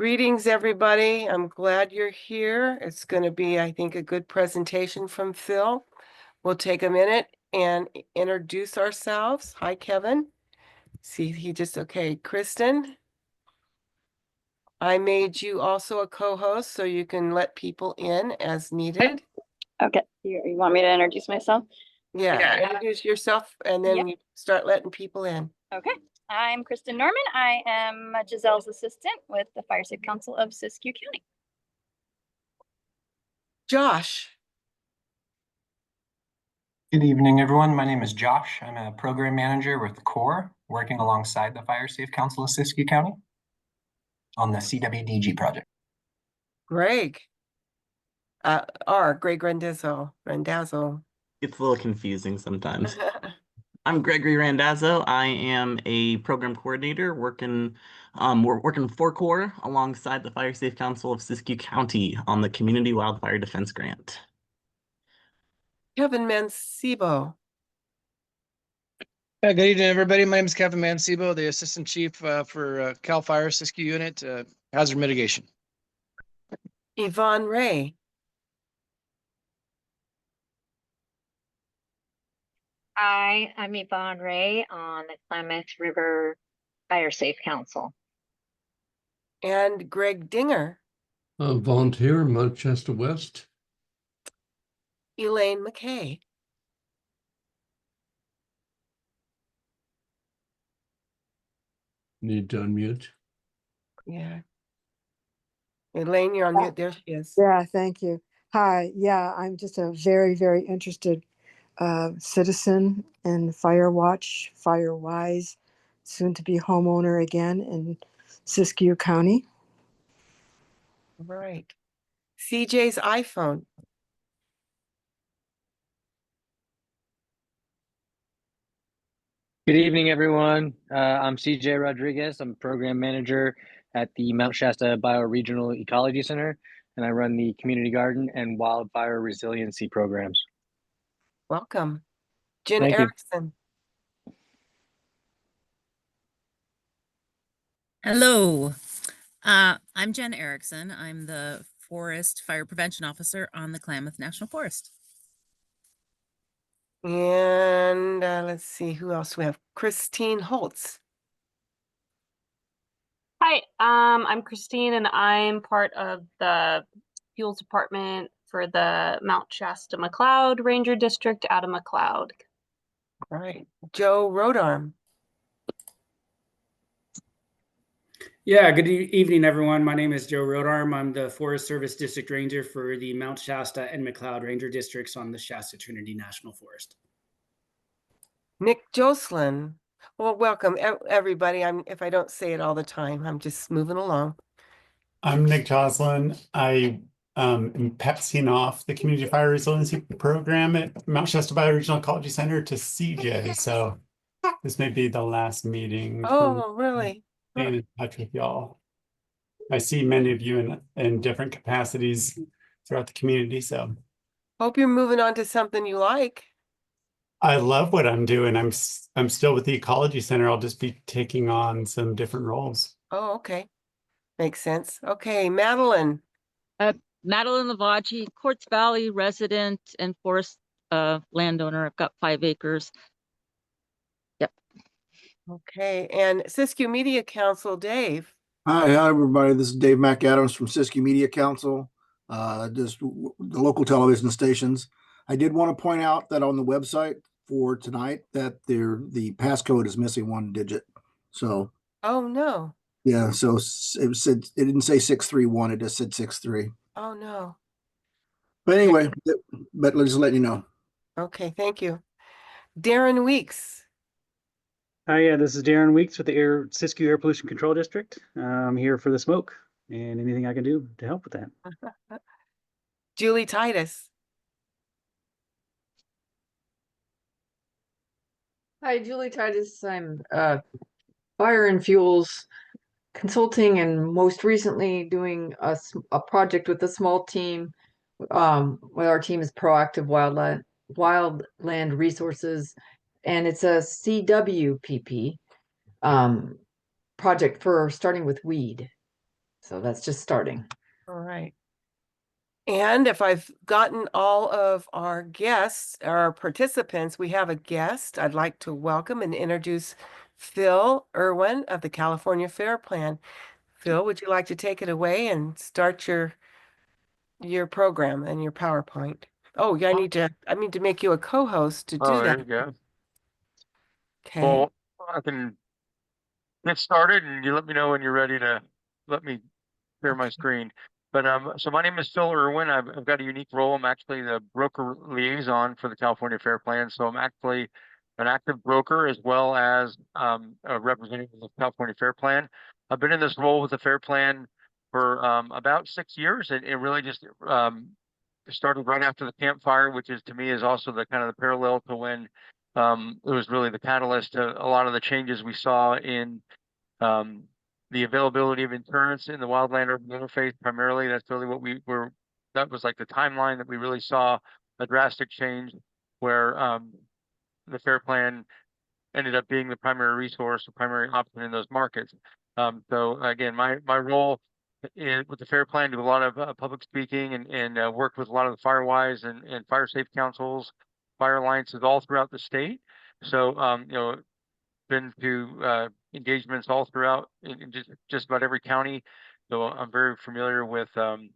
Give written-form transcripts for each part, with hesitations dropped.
Greetings, everybody. I'm glad you're here. It's going to be, I think, a good presentation from Phil. We'll take a minute and introduce ourselves. Hi, Kevin. See, okay. Kristen, I made you also a co-host so you can let people in as needed. Okay, you want me to introduce myself? Yeah, introduce yourself and then we start letting people in. Okay, I'm Kristen Norman. I am Giselle's assistant with the Fire Safe Council of Siskiyou County. Josh. Good evening, everyone. My name is Josh. I'm a program manager with the Corps, working alongside the Fire Safe Council of Siskiyou County on the CWDG project. Greg. Greg Randazzo. It's a little confusing sometimes. I'm Gregory Randazzo. I am a program coordinator working for Corps alongside the Fire Safe Council of Siskiyou County on the Community Wildfire Defense Grant. Kevin Mancebo. Good evening, everybody. My name is Kevin Mancebo, the Assistant Chief for CAL FIRE Siskiyou Unit, Hazard Mitigation. Yvonne Ray. Hi, I'm Yvonne Ray on the Klamath River Fire Safe Council. And Greg Dinger. Volunteer, Manchester West. Elaine McKay. Need to unmute. Yeah. Elaine, you're on mute. There she is. Yeah, thank you. Hi. Yeah, I'm just a very, very interested citizen in Firewise, soon to be homeowner again in Siskiyou County. Right. CJ's iPhone. Good evening, everyone. I'm CJ Rodriguez. I'm program manager at the Mount Shasta Bioregional Ecology Center, and I run the community garden and wildfire resiliency programs. Welcome. Jen Thank you. Erickson. Hello, I'm Jen Erickson. I'm the Forest Fire Prevention Officer on the Klamath National Forest. And let's see who else we have. Christine Holtz. Hi, I'm Christine, and I'm part of the fuels department for the Mount Shasta McLeod Ranger District out of McLeod. Right. Joe Rodarm. Yeah, good evening, everyone. My name is Joe Rodarm. I'm the Forest Service District Ranger for the Mount Shasta and McLeod Ranger Districts on the Shasta Trinity National Forest. Nick Jocelyn. Well, welcome, everybody. If I don't say it all the time, I'm just moving along. I'm Nick Jocelyn. I am passing off the Community Fire Resiliency Program at Mount Shasta Bioregional Ecology Center to CJ. So this may be the last meeting. Oh, really? Staying in touch with y'all. I see many of you in different capacities throughout the community. So hope you're moving on to something you like. I love what I'm doing. I'm still with the Ecology Center. I'll just be taking on some different roles. Oh, okay. Makes sense. Okay, Madeline. Madeline Lavachi, Quartz Valley resident and forest landowner. I've got 5 acres. Yep. Okay, and Siskiyou Media Council, Dave. Hi, everybody. This is Dave McAdams from Siskiyou Media Council, just the local television stations. I did want to point out that on the website for tonight that the passcode is missing 1 digit. So. Oh no. Yeah. So it didn't say 631. It just said 63. Oh no. But anyway, but let's just let you know. Okay. Thank you. Darren Weeks. Hi, yeah, this is Darren Weeks with the Siskiyou Air Pollution Control District. I'm here for the smoke and anything I can do to help with that. Julie Titus. Hi, Julie Titus. I'm fire and fuels consulting and most recently doing a project with a small team. Our team is Proactive Wildland Resources, and it's a CWPP project for starting with weed. So that's just starting. All right. And if I've gotten all of our guests, our participants, we have a guest. I'd like to welcome and introduce Phil Irwin of the California Fair Plan. Phil, would you like to take it away and start your program and your PowerPoint? Oh, yeah, I need to make you a co-host to do Oh, there that. you go. Okay. Well, I can get started and you let me know when you're ready to let me share my screen. But so my name is Phil Irwin. I've got a unique role. I'm actually the broker liaison for the California Fair Plan. So I'm actually an active broker as well as a representative of the California Fair Plan. I've been in this role with the Fair Plan for about 6 years, and it really just started right after the campfire, which is to me is also the kind of the parallel to when it was really the catalyst to a lot of the changes we saw in um, the availability of insurance in the wildland urban interface. Primarily, that's really what we were. That was like the timeline that we really saw a drastic change, where the Fair Plan ended up being the primary resource, the primary option in those markets. So again, my role with the Fair Plan, do a lot of public speaking and worked with a lot of the Firewise and fire safe councils, fire alliances all throughout the state. So been to engagements all throughout in just about every county. So I'm very familiar with the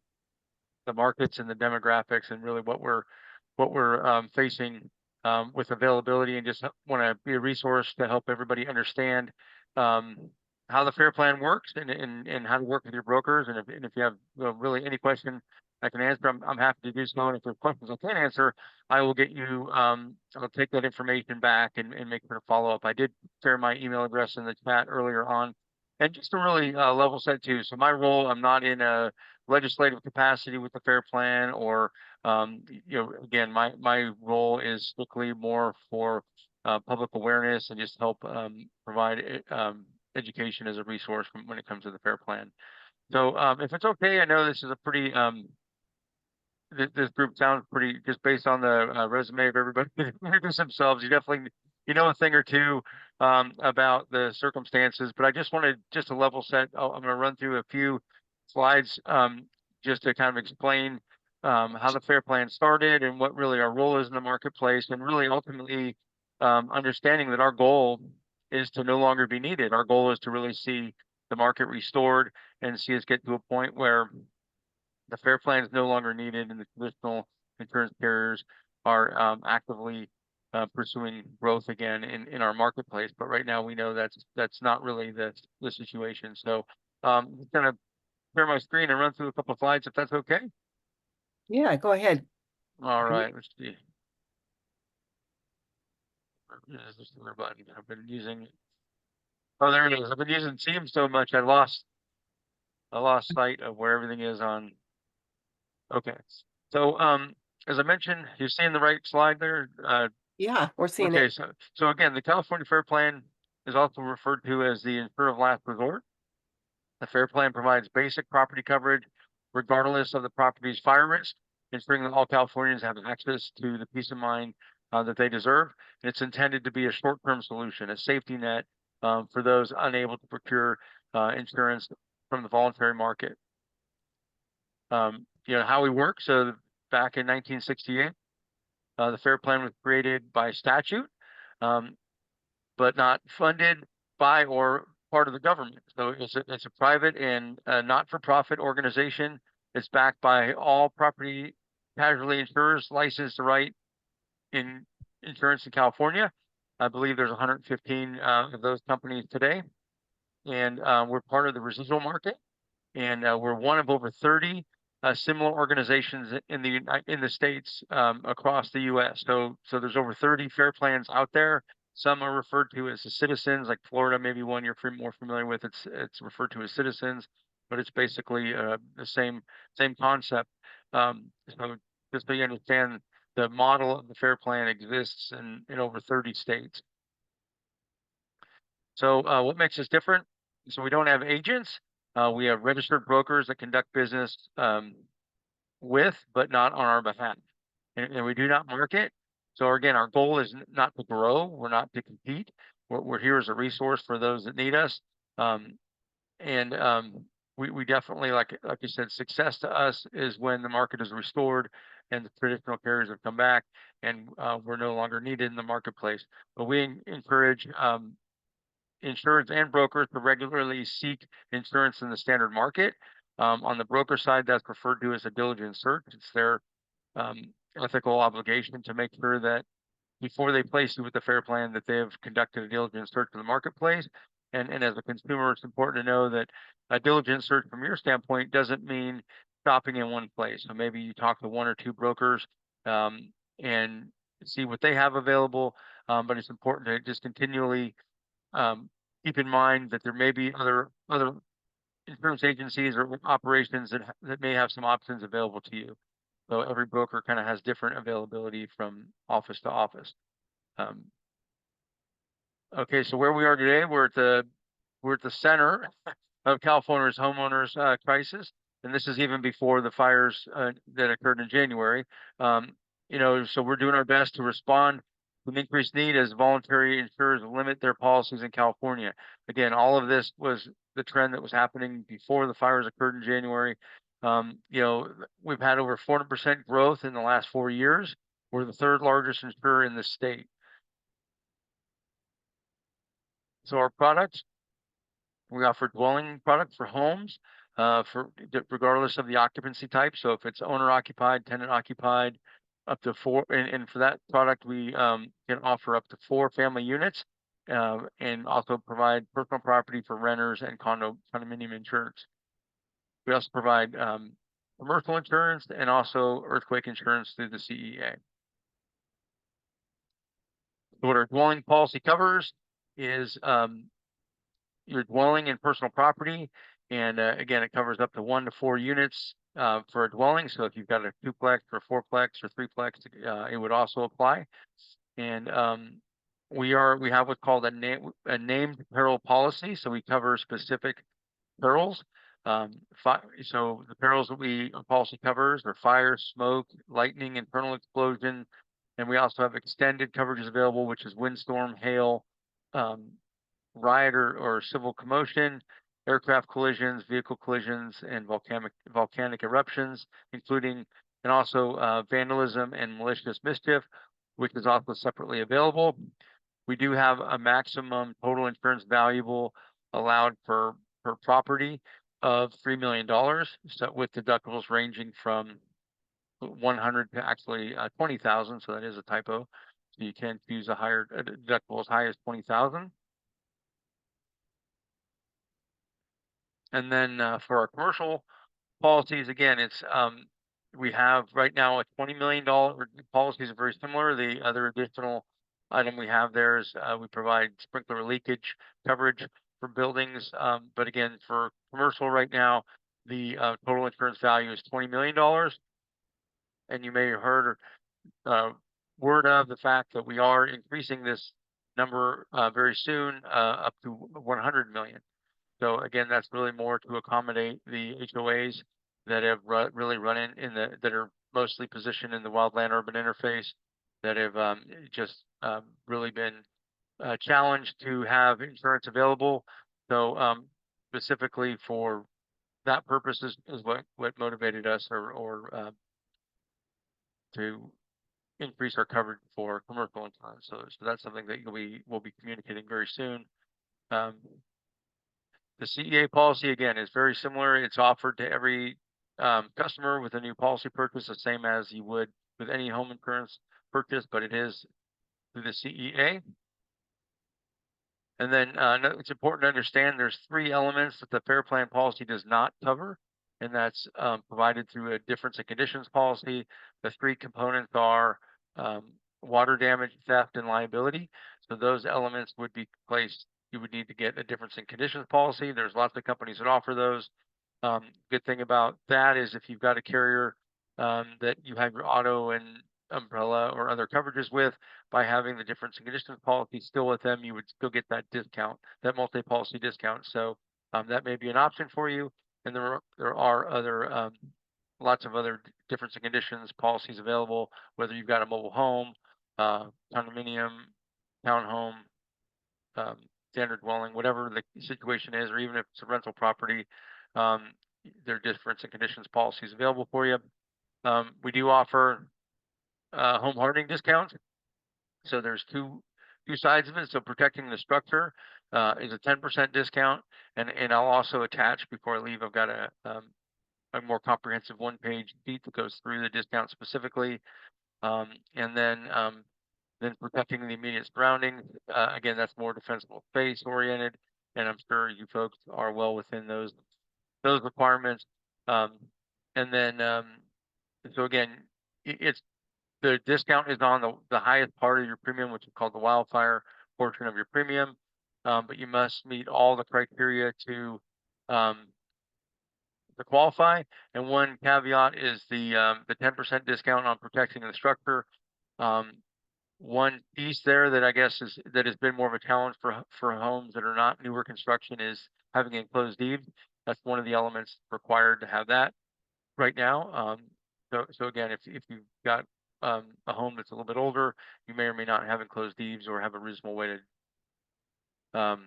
markets and the demographics and really what we're facing with availability, and just want to be a resource to help everybody understand how the Fair Plan works and how to work with your brokers. And if you have really any question I can answer, I'm happy to do so. And if there's questions I can't answer, I will get you, I'll take that information back and make sure to follow up. I did share my email address in the chat earlier on. And just to really level set too. So my role, I'm not in a legislative capacity with the Fair Plan, or again, my role is strictly more for public awareness and just help provide education as a resource when it comes to the Fair Plan. So if it's okay, I know this is a pretty this group sounds pretty, just based on the resume of everybody introduce themselves. You definitely a thing or two about the circumstances, but I just wanted just to level set. I'm going to run through a few slides just to kind of explain how the Fair Plan started and what really our role is in the marketplace, and really ultimately understanding that our goal is to no longer be needed. Our goal is to really see the market restored and see us get to a point where the Fair Plan is no longer needed, and the traditional insurance carriers are actively pursuing growth again in our marketplace. But right now, we know that's not really the situation. So I'm going to share my screen and run through a couple of slides, if that's okay. Yeah, go ahead. All right, let's see. Is this the button I've been using? Oh, there it is. I've been using Teams so much I lost sight of where everything is on. Okay. So as I mentioned, you're seeing the right slide there. Yeah, we're seeing Okay, it. so again, the California Fair Plan is also referred to as the insurer of last resort. The Fair Plan provides basic property coverage regardless of the property's fire risk, ensuring that all Californians have access to the peace of mind that they deserve. And it's intended to be a short-term solution, a safety net for those unable to procure insurance from the voluntary market. How we work. So back in 1968, the Fair Plan was created by statute, but not funded by or part of the government. So it's a private and not-for-profit organization. It's backed by all property casualty insurers licensed to write in insurance in California. I believe there's 115 of those companies today, and we're part of the residual market, and we're one of over 30 similar organizations in the states across the U.S. So there's over 30 Fair Plans out there. Some are referred to as the citizens, like Florida, maybe one you're more familiar with. It's referred to as citizens, but it's basically the same concept. So just so you understand, the model of the Fair Plan exists in over 30 states. So what makes us different? So we don't have agents. We have registered brokers that conduct business with, but not on our behalf. And we do not market. So again, our goal is not to grow. We're not to compete. We're here as a resource for those that need us. we definitely, like you said, success to us is when the market is restored and the traditional carriers have come back and we're no longer needed in the marketplace. But we encourage insurance and brokers to regularly seek insurance in the standard market. On the broker side, that's referred to as a diligent search. It's their ethical obligation to make sure that before they place you with the fair plan that they have conducted a diligent search of the marketplace. And as a consumer, it's important to know that a diligent search from your standpoint doesn't mean stopping in one place. So maybe you talk to one or two brokers and see what they have available. But it's important to just continually keep in mind that there may be other insurance agencies or operations that may have some options available to you. So every broker kind of has different availability from office to office. Okay, so where we are today, we're at the center of California's homeowners crisis, and this is even before the fires that occurred in January. So we're doing our best to respond to an increased need as voluntary insurers limit their policies in California. Again, all of this was the trend that was happening before the fires occurred in January. We've had over 400% growth in the last 4 years. We're the third largest insurer in the state. So our products, we offer dwelling products for homes, regardless of the occupancy type. So if it's owner occupied, tenant occupied, up to 4, and for that product we can offer up to 4 family units, and also provide personal property for renters and condominium insurance. We also provide commercial insurance and also earthquake insurance through the CEA. So what our dwelling policy covers is your dwelling and personal property. And again, it covers up to 1 to 4 units for a dwelling. So if you've got a 2-plex or 4-plex or 3-plex, it would also apply. And we have what's called a named peril policy. So we cover specific perils. So the perils that our policy covers are fire, smoke, lightning, internal explosion. And we also have extended coverages available, which is windstorm, hail, riot or civil commotion, aircraft collisions, vehicle collisions, and volcanic eruptions, including and also vandalism and malicious mischief, which is also separately available. We do have a maximum total insurance valuable allowed per property of $3 million, so with deductibles ranging from 100 to actually 20,000. So that is a typo. So you can choose a higher deductible as high as 20,000. And then for our commercial policies, again, it's we have right now a $20 million policies are very similar. The other additional item we have there is we provide sprinkler leakage coverage for buildings. But again, for commercial right now, the total insurance value is $20 million. And you may have heard word of the fact that we are increasing this number very soon up to 100 million. So again, that's really more to accommodate the HOAs that have really run that are mostly positioned in the wildland urban interface, that have just really been challenged to have insurance available. So specifically for that purpose is what motivated us or to increase our coverage for commercial insurance. So that's something that we'll be communicating very soon. The CEA policy, again, is very similar. It's offered to every customer with a new policy purchase, the same as you would with any home insurance purchase, but it is through the CEA. And then it's important to understand there's 3 elements that the Fair Plan policy does not cover, and that's provided through a difference in conditions policy. The 3 components are water damage, theft, and liability. So those elements would be placed. You would need to get a difference in conditions policy. There's lots of companies that offer those. Good thing about that is if you've got a carrier that you have your auto and umbrella or other coverages with, by having the difference in conditions policy still with them, you would still get that discount, that multi-policy discount. So that may be an option for you. And there are other lots of other difference in conditions policies available, whether you've got a mobile home, condominium, townhome, standard dwelling, whatever the situation is, or even if it's a rental property, There are difference in conditions policies available for you. We do offer home hardening discounts. So there's two sides of it. So protecting the structure is a 10% discount, and I'll also attach before I leave. I've got a more comprehensive one-page sheet that goes through the discount specifically, and then protecting the immediate surroundings. Again, that's more defensible space oriented, and I'm sure you folks are well within those requirements. And then so again, it's the discount is on the highest part of your premium, which is called the wildfire portion of your premium. But you must meet all the criteria to qualify. And one caveat is the 10% discount on protecting the structure. One piece there that I guess that has been more of a challenge for homes that are not newer construction is having enclosed eaves. That's one of the elements required to have that right now. So again, if you've got a home that's a little bit older, you may or may not have enclosed eaves or have a reasonable way to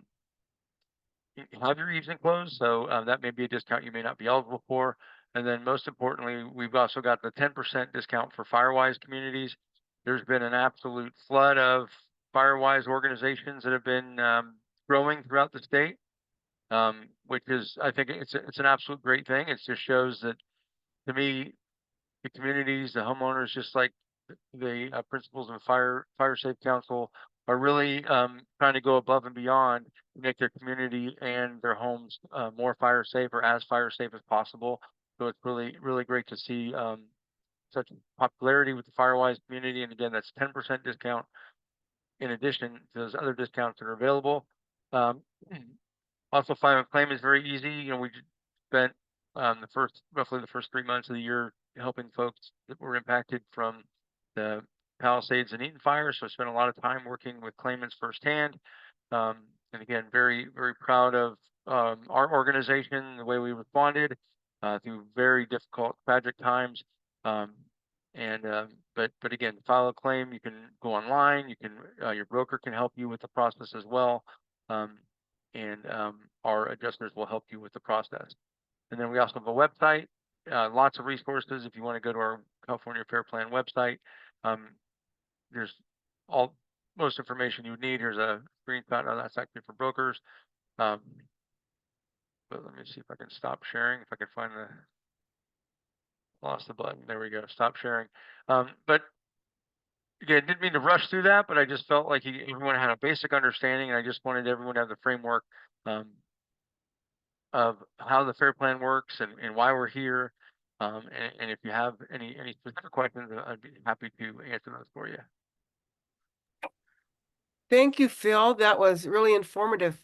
have your eaves enclosed. So that may be a discount you may not be eligible for. And then most importantly, we've also got the 10% discount for Firewise communities. There's been an absolute flood of Firewise organizations that have been growing throughout the state, which is, I think it's an absolute great thing. It just shows that, to me, the communities, the homeowners, just like the principals of Fire Safe Council, are really trying to go above and beyond to make their community and their homes more fire safe, or as fire safe as possible. So it's really, really great to see such popularity with the Firewise community. And again, that's 10% discount in addition to those other discounts that are available. Also, filing a claim is very easy. You know, we spent roughly the first 3 months of the year helping folks that were impacted from the Palisades and Eaton fire. So I spent a lot of time working with claimants firsthand. And again, very, very proud of our organization, the way we responded through very difficult, tragic times. But again, to file a claim, you can go online. You can your broker can help you with the process as well. And our adjusters will help you with the process. And then we also have a website, lots of resources. If you want to go to our California Fair Plan website, there's most information you would need. Here's a screenshot. Now that's actually for brokers. But let me see if I can stop sharing. If I can find lost the button. There we go. Stop sharing. But again, didn't mean to rush through that, but I just felt like everyone had a basic understanding, and I just wanted everyone to have the framework of how the FAIR Plan works and why we're here. And if you have any specific questions, I'd be happy to answer those for you. Thank you, Phil. That was really informative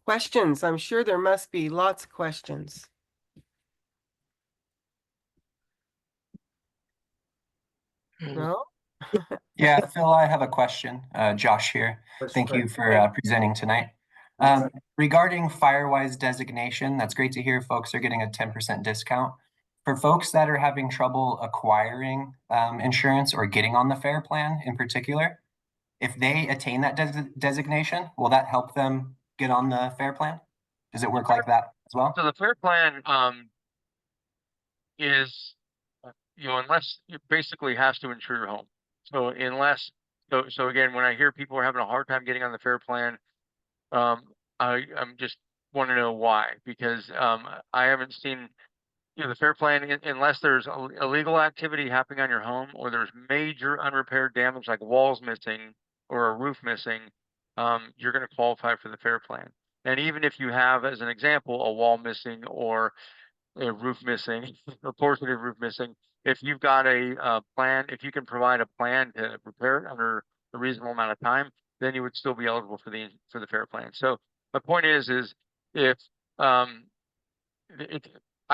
questions. I'm sure there must be lots of questions. No? Yeah, Phil, I have a question. Josh here. Thank you for presenting tonight. Regarding Firewise designation, that's great to hear folks are getting a 10% discount. For folks that are having trouble acquiring insurance or getting on the FAIR Plan in particular, if they attain that designation, will that help them get on the FAIR Plan? Does it work like that as well? So the FAIR Plan is, unless it basically has to insure your home. So so again, when I hear people are having a hard time getting on the FAIR Plan, I'm just want to know why, because I haven't seen the FAIR Plan unless there's illegal activity happening on your home, or there's major unrepaired damage like walls missing or a roof missing. You're going to qualify for the FAIR Plan. And even if you have, as an example, a wall missing or a roof missing, a portion of roof missing, if you've got a plan, if you can provide a plan to repair it under a reasonable amount of time, then you would still be eligible for the FAIR Plan. So my point is if I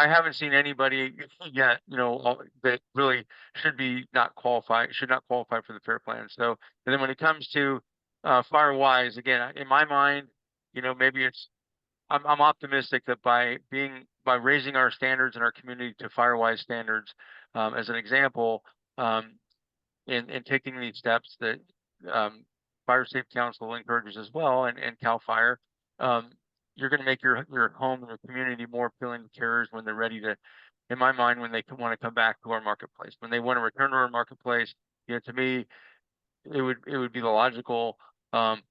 haven't seen anybody yet, that really should not qualify for the FAIR Plan. So, and then when it comes to Firewise, again, in my mind, maybe I'm optimistic that by raising our standards in our community to Firewise standards, as an example, and taking these steps that Fire Safe Council encourages as well, and CAL FIRE, you're going to make your home and your community more appealing to carriers when they're ready to, in my mind, when they want to come back to our marketplace, when they want to return to our marketplace. To me, it would be the logical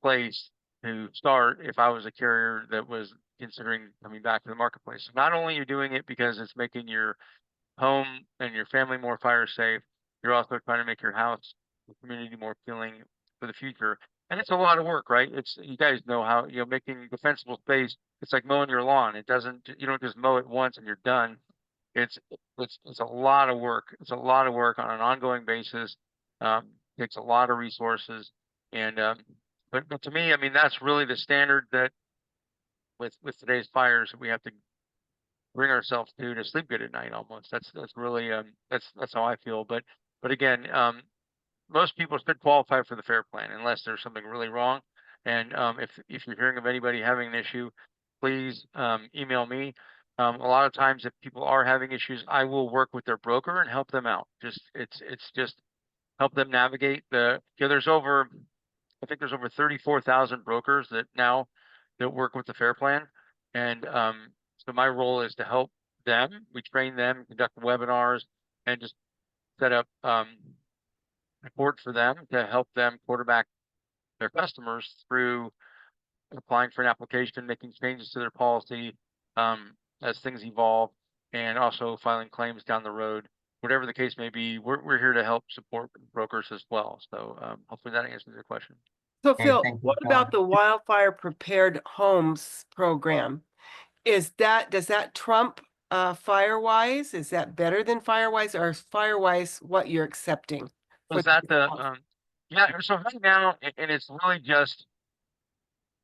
place to start if I was a carrier that was considering coming back to the marketplace. So not only are you doing it because it's making your home and your family more fire safe, you're also trying to make your house, the community, more appealing for the future. And it's a lot of work, right? It's, you guys know how, making defensible space, it's like mowing your lawn. You don't just mow it once and you're done. It's a lot of work. It's a lot of work on an ongoing basis. Takes a lot of resources. And but to me, I mean, that's really the standard that with today's fires that we have to bring ourselves to sleep good at night. Almost that's really that's how I feel. But again, most people should qualify for the FAIR plan unless there's something really wrong. And if you're hearing of anybody having an issue, please email me. A lot of times, if people are having issues, I will work with their broker and help them out. It's just help them navigate there's over, I think there's over 34,000 brokers that work with the FAIR plan. And so my role is to help them. We train them, conduct webinars, and just set up support for them to help them quarterback their customers through applying for an application, making changes to their policy as things evolve, and also filing claims down the road. Whatever the case may be, we're here to help support brokers as well. So hopefully that answers your question. So Phil, what about the Wildfire Prepared Homes program? Does that trump Firewise? Is that better than Firewise, or is Firewise what you're accepting? Was that yeah, so right now, and it's really just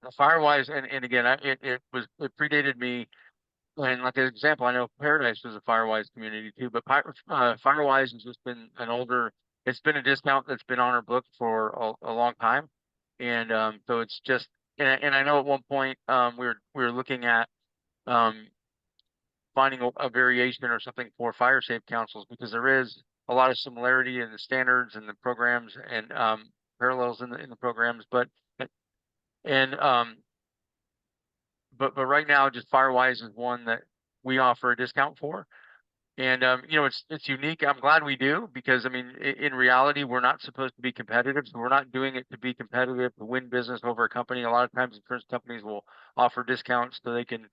the Firewise, and again, it predated me. And like an example, I know Paradise was a Firewise community too, but Firewise has just been it's been a discount that's been on our book for a long time. And so it's just, and I know at one point we were looking at finding a variation or something for fire safe councils, because there is a lot of similarity in the standards and the programs, and parallels in the programs, and but right now just Firewise is one that we offer a discount for. And it's unique. I'm glad we do, because I mean, in reality, we're not supposed to be competitive. So we're not doing it to be competitive to win business over a company. A lot of times insurance companies will offer discounts so they can,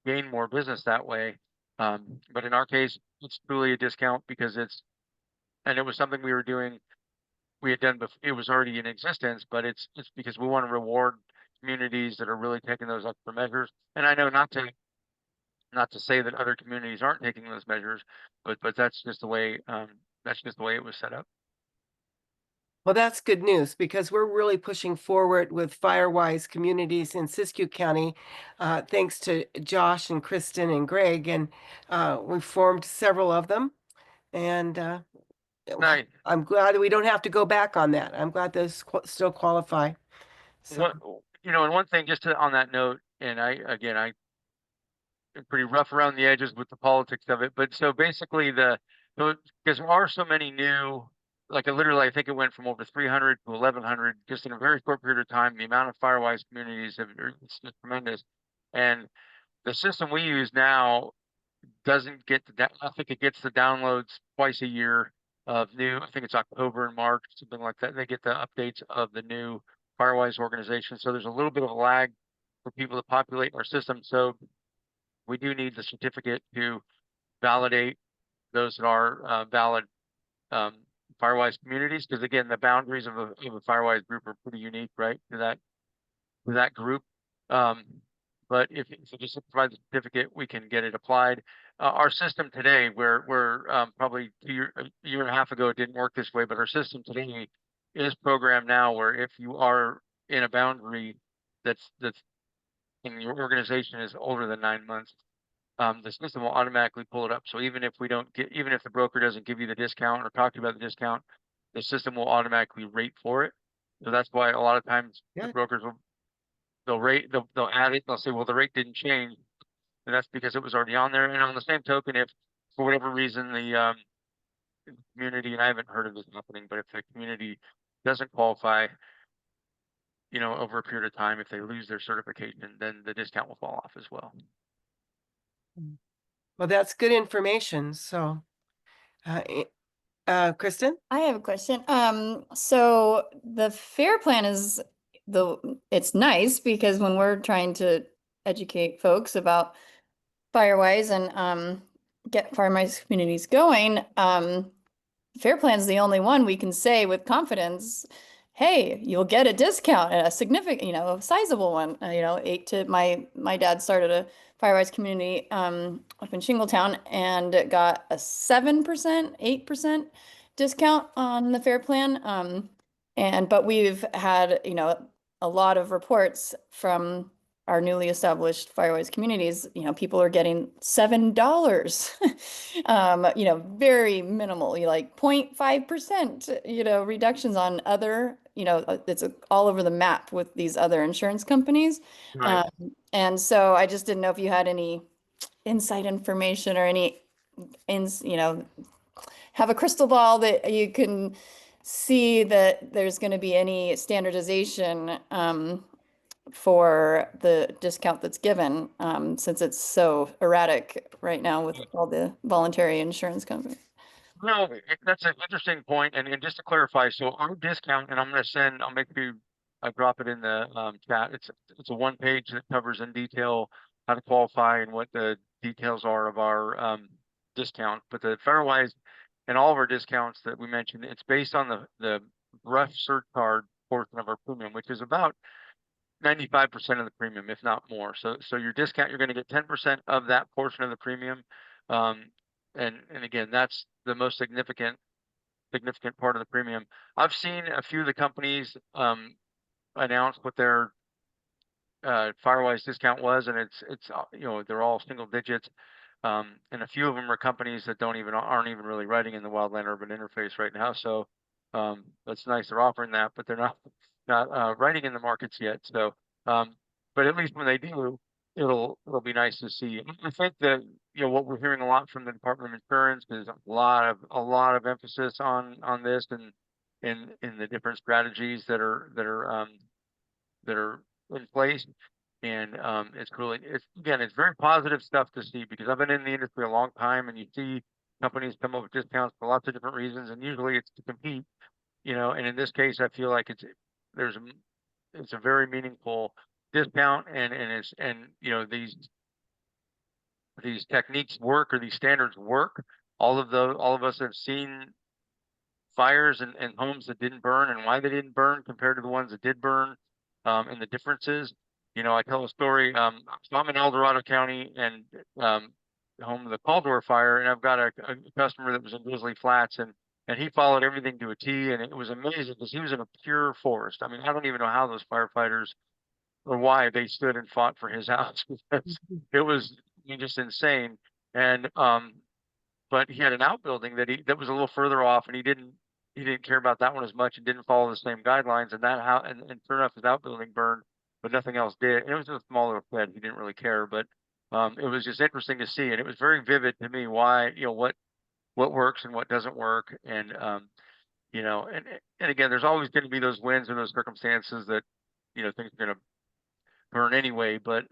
gain more business that way. But in our case, it's truly a discount because it was something we had done before. It was already in existence, but it's because we want to reward communities that are really taking those extra measures. And I know not to say that other communities aren't taking those measures, but that's just the way it was set up. Well, that's good news, because we're really pushing forward with Firewise communities in Siskiyou County, thanks to Josh and Kristen and Greg, and we formed several of them. And Nice. I'm glad we don't have to go back on that. I'm glad those still qualify. So. And one thing just on that note, and I pretty rough around the edges with the politics of it, but so basically because there are so many new, like literally I think it went from over 300 to 1100 just in a very short period of time. The amount of Firewise communities it's just tremendous. And the system we use now doesn't get I think it gets the downloads twice a year of new, I think it's October and March, something like that. They get the updates of the new Firewise organization. So there's a little bit of a lag for people to populate our system. So we do need the certificate to validate those that are valid Firewise communities, because again, the boundaries of a Firewise group are pretty unique, right, to that group. But if you just provide the certificate, we can get it applied. Our system today, where probably a year and a half ago, it didn't work this way, but our system today is programmed now where if you are in a boundary that's in your organization is older than 9 months, the system will automatically pull it up. So even if the broker doesn't give you the discount or talk to you about the discount, the system will automatically rate for it. So that's why a lot of times the brokers they'll add it. They'll say, well, the rate didn't change, and that's because it was already on there. And on the same token, if for whatever reason the community, and I haven't heard of this happening, but if the community doesn't qualify, over a period of time, if they lose their certification, then the discount will fall off as well. Well, that's good information. So, Kristen? I have a question. So the FAIR plan is it's nice because when we're trying to educate folks about Firewise and get Firewise communities going, FAIR plan is the only one we can say with confidence, hey, you'll get a discount, a significant, a sizable one. My dad started a Firewise community up in Shingletown and got a 7%, 8% discount on the FAIR plan. But we've had, a lot of reports from our newly established Firewise communities, people are getting $7, very minimal, like 0.5%, reductions on other, it's all over the map with these other insurance companies. Right. And so I just didn't know if you had any inside information or have a crystal ball that you can see that there's going to be any standardization for the discount that's given, since it's so erratic right now with all the voluntary insurance companies. No, that's an interesting point. And just to clarify, so our discount, and I'll make sure I drop it in the chat. It's a one page that covers in detail how to qualify and what the details are of our discount. But the Fairwise and all of our discounts that we mentioned, it's based on the rough surcharge portion of our premium, which is about 95% of the premium, if not more. So your discount, you're going to get 10% of that portion of the premium. And again, that's the most significant part of the premium. I've seen a few of the companies announce what their Firewise discount was, and it's they're all single digits. And a few of them are companies that aren't even really writing in the wildland urban interface right now. So that's nice, they're offering that, but they're not writing in the markets yet. So but at least when they do, it'll be nice to see. I think that what we're hearing a lot from the Department of Insurance is a lot of emphasis on this and in the different strategies that are in place. And it's very positive stuff to see, because I've been in the industry a long time, and you see companies come up with discounts for lots of different reasons, and usually it's to compete, and in this case I feel like it's a very meaningful discount, and these techniques work, or these standards work. All of us have seen fires and homes that didn't burn, and why they didn't burn compared to the ones that did burn, and the differences. I tell a story. So I'm in El Dorado County, and home of the Caldor fire, and I've got a customer that was in Grizzly Flats, and he followed everything to a T, and it was amazing because he was in a pure forest. I mean, I don't even know how those firefighters, or why they stood and fought for his house, because it was just insane. And but he had an outbuilding that was a little further off, and he didn't care about that one as much, and didn't follow the same guidelines. And and sure enough, his outbuilding burned, but nothing else did. And it was just a small little shed. He didn't really care, but it was just interesting to see, and it was very vivid to me why what works and what doesn't work. And and again, there's always going to be those wins and those circumstances that things are going to burn anyway. But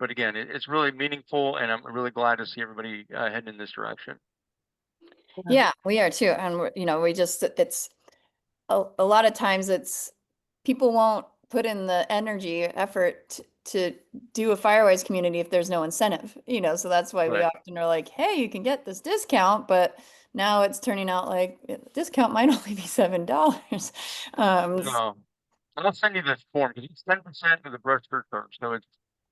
again, it's really meaningful, and I'm really glad to see everybody heading in this direction. Yeah, we are too. And it's a lot of times people won't put in the energy effort to do a Firewise community if there's no incentive, so that's why we Right. often are like, hey, you can get this discount, but now it's turning out like the discount might only be $7. No, I'll send you this form, because it's 10% of the brush surcharge, so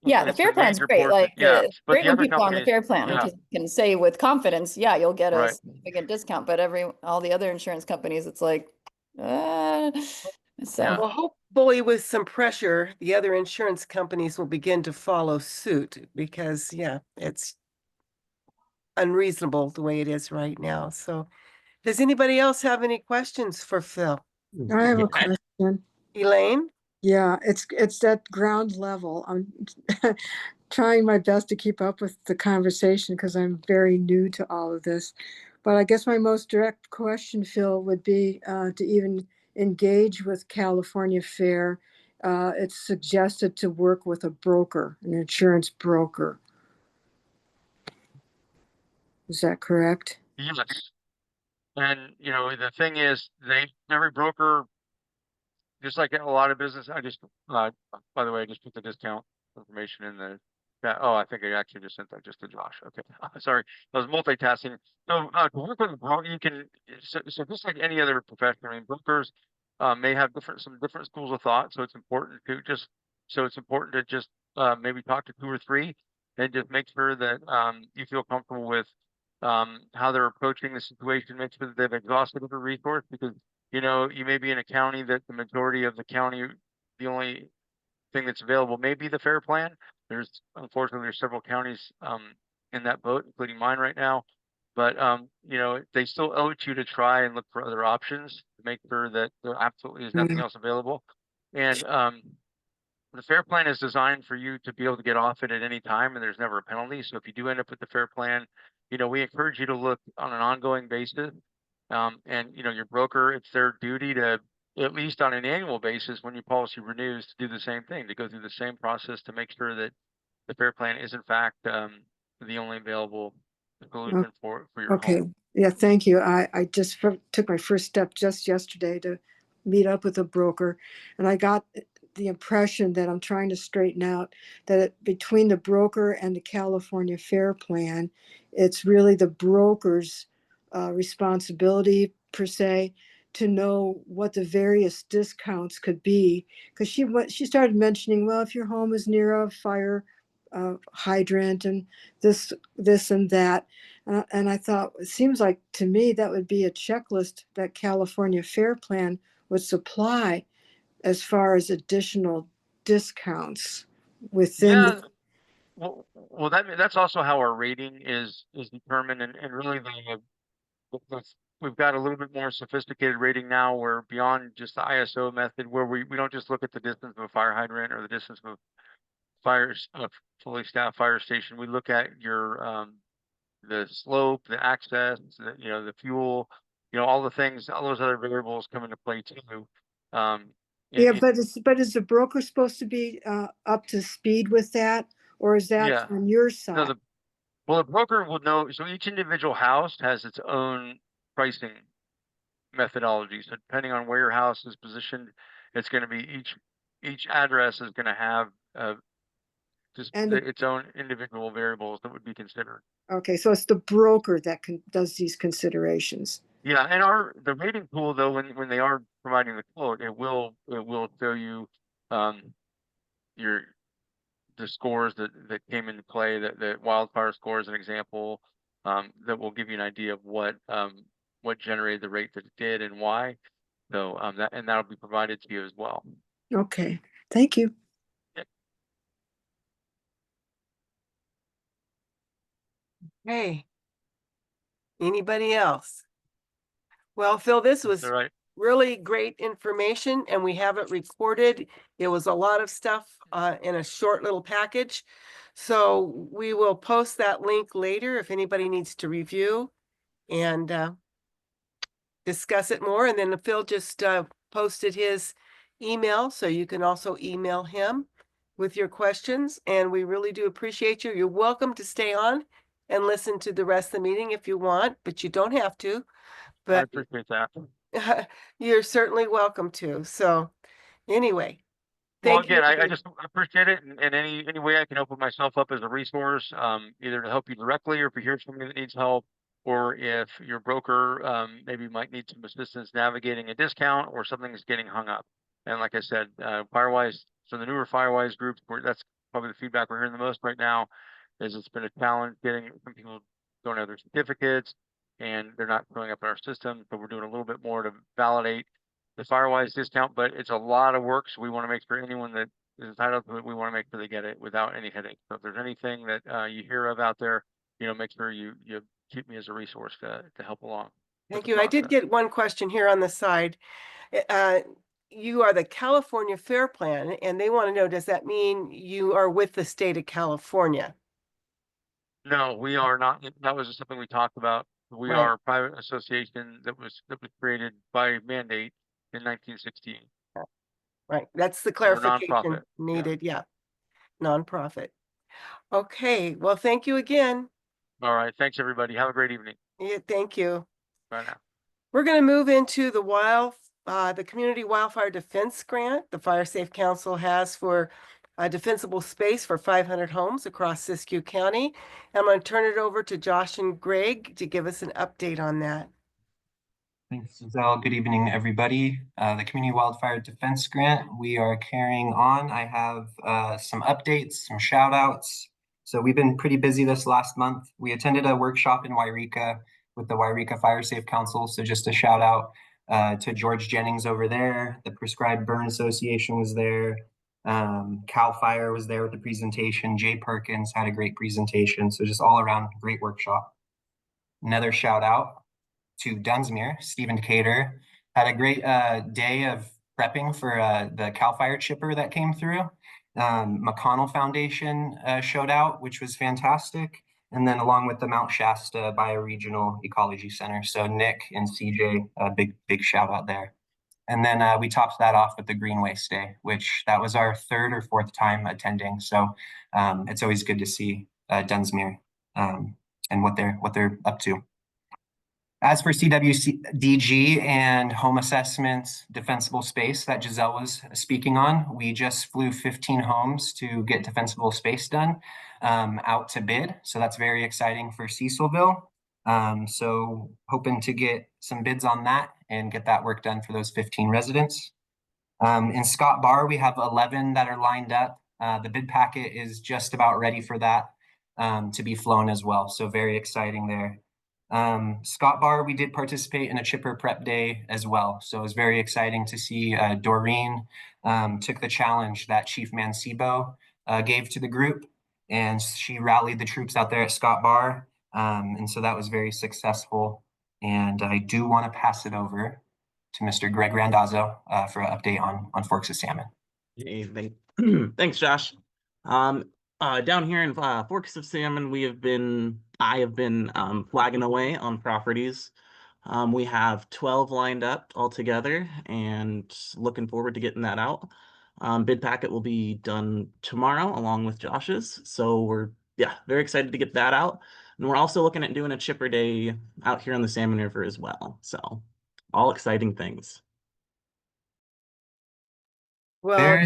Yeah, the it's a FAIR plan's major great. portion. Yeah, It's but great the when other people are on the companies, FAIR plan, yeah, because you can say with confidence, yeah, you'll get a right. significant discount, but all the other insurance companies, it's like, so. Well, hopefully with some pressure, the other insurance companies will begin to follow suit, because it's unreasonable the way it is right now. So does anybody else have any questions for Phil? I have a question. Elaine? Yeah, it's at ground level. I'm trying my best to keep up with the conversation because I'm very new to all of this. But I guess my most direct question, Phil, would be to even engage with California Fair. it's suggested to work with a broker, an insurance broker. Is that correct? Yes. And the thing is, every broker, just like a lot of business, by the way, I just put the discount information in the chat. Oh, I think I actually just sent that just to Josh. Okay. Sorry. I was multitasking. So, to work with a broker, so just like any other profession, I mean, brokers, may have some different schools of thought. So it's important to just, maybe talk to two or three and just make sure that, you feel comfortable with, how they're approaching the situation, make sure that they've exhausted every resource, because you may be in a county that the majority of the county, the only thing that's available may be the fair plan. Unfortunately, there's several counties in that boat, including mine right now. But they still owe it you to try and look for other options to make sure that there absolutely is nothing else available. And the fair plan is designed for you to be able to get off it at any time, and there's never a penalty. So if you do end up with the fair plan, we encourage you to look on an ongoing basis. And your broker, it's their duty to, at least on an annual basis, when your policy renews, to do the same thing, to go through the same process to make sure that the fair plan is in fact the only available solution for your Okay. home. Yeah, thank you. I just took my first step just yesterday to meet up with a broker, and I got the impression that I'm trying to straighten out that between the broker and the California Fair Plan, it's really the broker's responsibility per se to know what the various discounts could be. Because she started mentioning, well, if your home is near a fire hydrant and this and that. And I thought, it seems like to me that would be a checklist that California Fair Plan would supply as far as additional discounts within. Yeah, well, that's also how our rating is determined, and really we've got a little bit more sophisticated rating now, where beyond just the ISO method, where we don't just look at the distance of a fire hydrant or the distance of a fully staffed fire station. We look at your the slope, the access, the fuel, all the things, all those other variables come into play too. Yeah, but is the broker supposed to be up to speed with that, or is that Yeah. on your No, side? the broker will know. So each individual house has its own pricing methodology. So depending on where your house is positioned, it's going to be each address is going to have its own individual variables that would be considered. Okay, so it's the broker that does these considerations. Yeah, and the rating tool, though, when they are providing the quote, it will show you your the scores that came into play, the wildfire score as an example, that will give you an idea of what generated the rate that it did and why. So that'll be provided to you as well. Okay, thank you. Hey, anybody else? Well, Phil, this was All right. really great information, and we have it recorded. It was a lot of stuff in a short little package. So we will post that link later if anybody needs to review and discuss it more. And then Phil just posted his email, so you can also email him with your questions. And we really do appreciate you. You're welcome to stay on and listen to the rest of the meeting if you want, but you don't have to. I But appreciate that. you're certainly welcome to. So anyway, Well, thank you. again, I just appreciate it, and any way I can open myself up as a resource, either to help you directly, or if you hear somebody that needs help, or if your broker maybe might need some assistance navigating a discount or something's getting hung up. And like I said, Firewise, so the newer Firewise groups, that's probably the feedback we're hearing the most right now, is it's been a challenge getting some people don't have their certificates and they're not showing up in our system. So we're doing a little bit more to validate the Firewise discount, but it's a lot of work. So we want to make sure anyone that is entitled to it, we want to make sure they get it without any headache. So if there's anything that you hear of out there, make sure you keep me as a resource to help along. Thank you. I did get one question here on the side. You are the California Fair Plan, and they want to know, does that mean you are with the state of California? No, we are not. That was just something we talked about. We Right. are a private association that was created by mandate in 1916. Right. That's the Or clarification nonprofit. needed. Yeah. Nonprofit. Okay. Well, thank you again. All right. Thanks, everybody. Have a great evening. Yeah, thank you. Bye now. We're going to move into the Community Wildfire Defense Grant the Fire Safe Council has for a defensible space for 500 homes across Siskiyou County. I'm going to turn it over to Josh and Greg to give us an update on that. Thanks, Giselle. Good evening, everybody. The Community Wildfire Defense Grant, we are carrying on. I have some updates, some shout outs. So we've been pretty busy this last month. We attended a workshop in Wairika with the Wairika Fire Safe Council. So just a shout out to George Jennings over there. The Prescribed Burn Association was there. Cal Fire was there with the presentation. Jay Perkins had a great presentation. So just all around great workshop. Another shout out to Dunsmuir. Stephen Cater had a great day of prepping for the Cal Fire chipper that came through. McConnell Foundation showed out, which was fantastic. And then along with the Mount Shasta Bioregional Ecology Center. So Nick and CJ, a big shout out there. And then we topped that off with the Greenway Stay, which that was our third or fourth time attending. So it's always good to see Dunsmuir and what they're up to. As for CWDG and home assessments, defensible space that Giselle was speaking on, we just flew 15 homes to get defensible space done out to bid. So that's very exciting for Cecilville. So hoping to get some bids on that and get that work done for those 15 residents. In Scott Bar, we have 11 that are lined up. The bid packet is just about ready for that to be flown as well. So very exciting there. Scott Bar, we did participate in a chipper prep day as well. So it was very exciting to see Doreen took the challenge that Chief Mancebo gave to the group, and she rallied the troops out there at Scott Bar. And so that was very successful. And I do want to pass it over to Mr. Greg Randazzo for an update on Forks of Salmon. Hey, thanks, Josh. Down here in Forks of Salmon, I have been flagging away on properties. We have 12 lined up altogether and looking forward to getting that out. Bid packet will be done tomorrow along with Josh's. So we're very excited to get that out. And we're also looking at doing a chipper day out here on the Salmon River as well. So all exciting things. Well,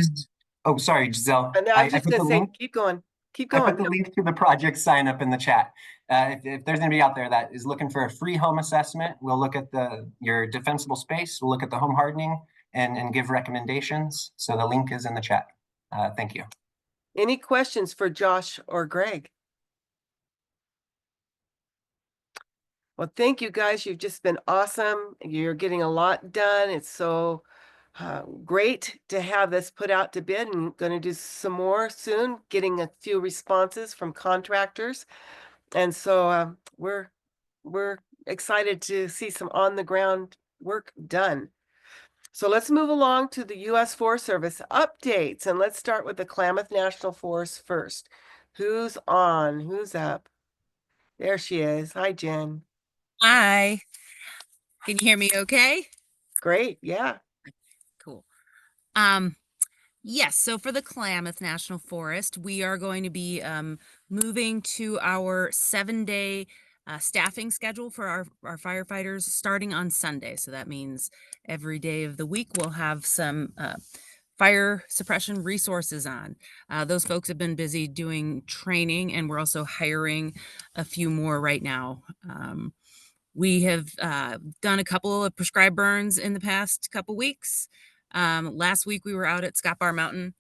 oh, sorry, Giselle. and I was just going to say, keep going. I put the link to the project sign up in the chat. If there's anybody out there that is looking for a free home assessment, we'll look at your defensible space. We'll look at the home hardening and give recommendations. So the link is in the chat. Thank you. Any questions for Josh or Greg? Well, thank you guys. You've just been awesome. You're getting a lot done. It's so great to have this put out to bid, and going to do some more soon, getting a few responses from contractors. And so we're excited to see some on the ground work done. So let's move along to the U.S. Forest Service updates, and let's start with the Klamath National Forest first. Who's on? Who's up? There she is. Hi, Jen. Hi. Can you hear me okay? Great. Yeah. Cool. Yes, so for the Klamath National Forest, we are going to be moving to our 7-day staffing schedule for our firefighters starting on Sunday. So that means every day of the week we'll have some fire suppression resources on. Those folks have been busy doing training, and we're also hiring a few more right now. We have done a couple of prescribed burns in the past couple weeks. Last week we were out at Scott Bar Mountain,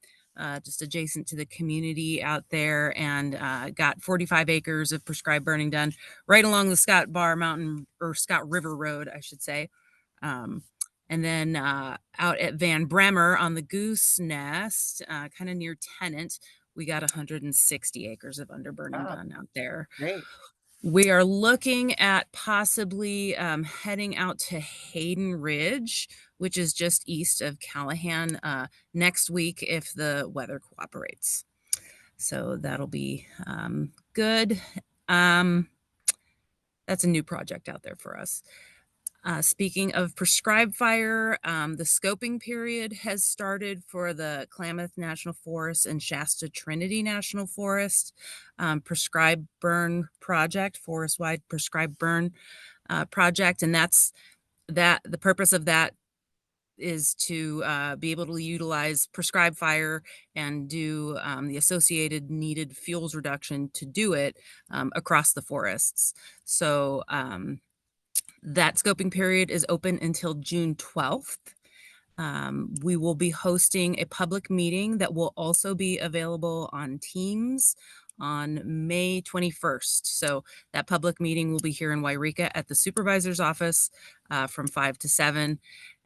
just adjacent to the community out there, and got 45 acres of prescribed burning done right along the Scott Bar Mountain, or Scott River Road, I should say. And then out at Van Bremer on the Goose Nest, kind of near Tennant, we got 160 acres of underburning done out there. Great. We are looking at possibly heading out to Hayden Ridge, which is just east of Callahan, next week if the weather cooperates. So that'll be good. That's a new project out there for us. Speaking of prescribed fire, the scoping period has started for the Klamath National Forest and Shasta Trinity National Forest prescribed burn project, forest-wide prescribed burn project, and that's the purpose of that is to be able to utilize prescribed fire and do the associated needed fuels reduction to do it across the forests. So that scoping period is open until June 12th. We will be hosting a public meeting that will also be available on Teams on May 21st. So that public meeting will be here in Wairika at the supervisor's office from 5 to 7.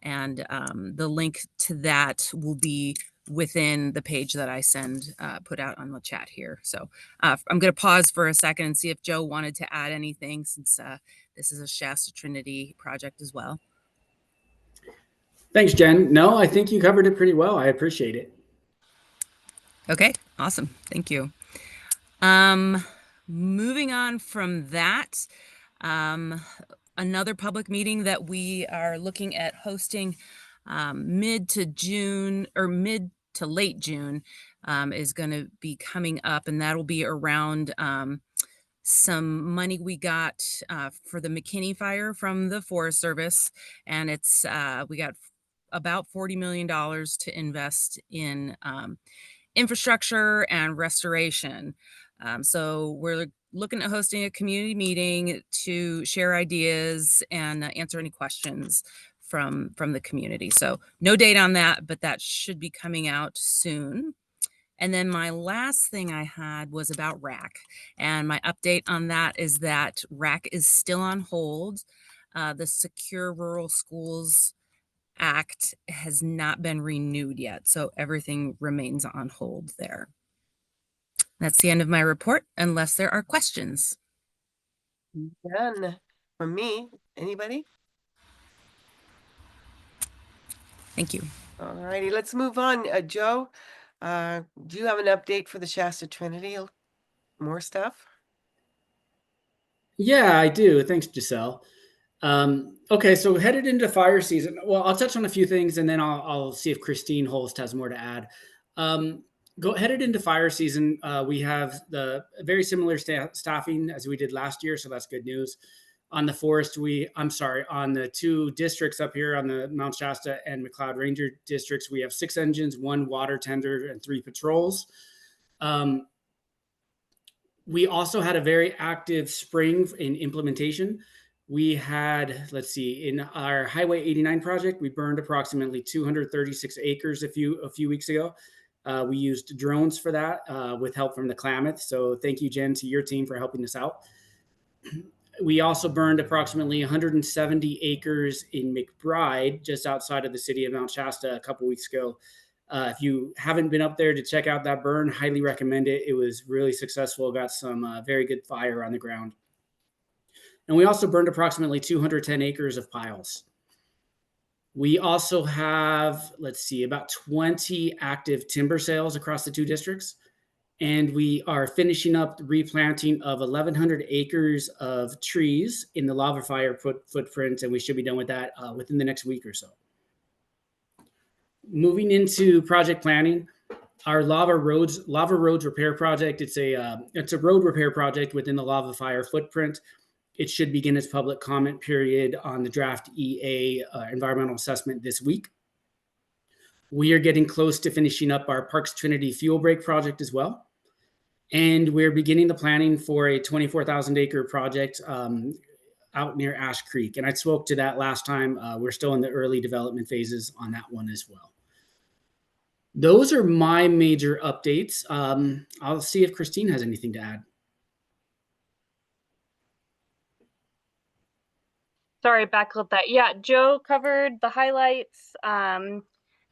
And the link to that will be within the page that I put out on the chat here. So I'm going to pause for a second and see if Joe wanted to add anything, since this is a Shasta Trinity project as well. Thanks, Jen. No, I think you covered it pretty well. I appreciate it. Okay, awesome. Thank you. Moving on from that, another public meeting that we are looking at hosting mid to late June is going to be coming up, and that'll be around some money we got for the McKinney fire from the Forest Service, and it's we got about $40 million to invest in infrastructure and restoration. So we're looking at hosting a community meeting to share ideas and answer any questions from the community. So no date on that, but that should be coming out soon. And then my last thing I had was about RAC. And my update on that is that RAC is still on hold. The Secure Rural Schools Act has not been renewed yet, so everything remains on hold there. That's the end of my report, unless there are questions. None from me. Anybody? Thank you. All righty, let's move on. Joe, do you have an update for the Shasta Trinity? More stuff? Yeah, I do. Thanks, Giselle. Okay, so headed into fire season. Well, I'll touch on a few things, and then I'll see if Christine Holst has more to add. Headed into fire season, we have the very similar staffing as we did last year, so that's good news. On the forest, on the two districts up here on the Mount Shasta and McLeod Ranger districts, we have 6 engines, 1 water tender, and 3 patrols. We also had a very active spring in implementation. We had, let's see, in our Highway 89 project, we burned approximately 236 acres a few weeks ago. We used drones for that with help from the Klamath. So thank you, Jen, to your team for helping us out. We also burned approximately 170 acres in McBride, just outside of the city of Mount Shasta a couple weeks ago. If you haven't been up there to check out that burn, highly recommend it. It was really successful, got some very good fire on the ground. And we also burned approximately 210 acres of piles. We also have, let's see, about 20 active timber sales across the 2 districts. And we are finishing up the replanting of 1,100 acres of trees in the lava fire footprint, and we should be done with that within the next week or so. Moving into project planning, our lava roads repair project. It's a road repair project within the lava fire footprint. It should begin its public comment period on the draft EA environmental assessment this week. We are getting close to finishing up our Parks Trinity fuel break project as well. And we're beginning the planning for a 24,000 acre project out near Ash Creek. And I spoke to that last time. We're still in the early development phases on that one as well. Those are my major updates. I'll see if Christine has anything to add. Sorry, backlit that. Yeah, Joe covered the highlights.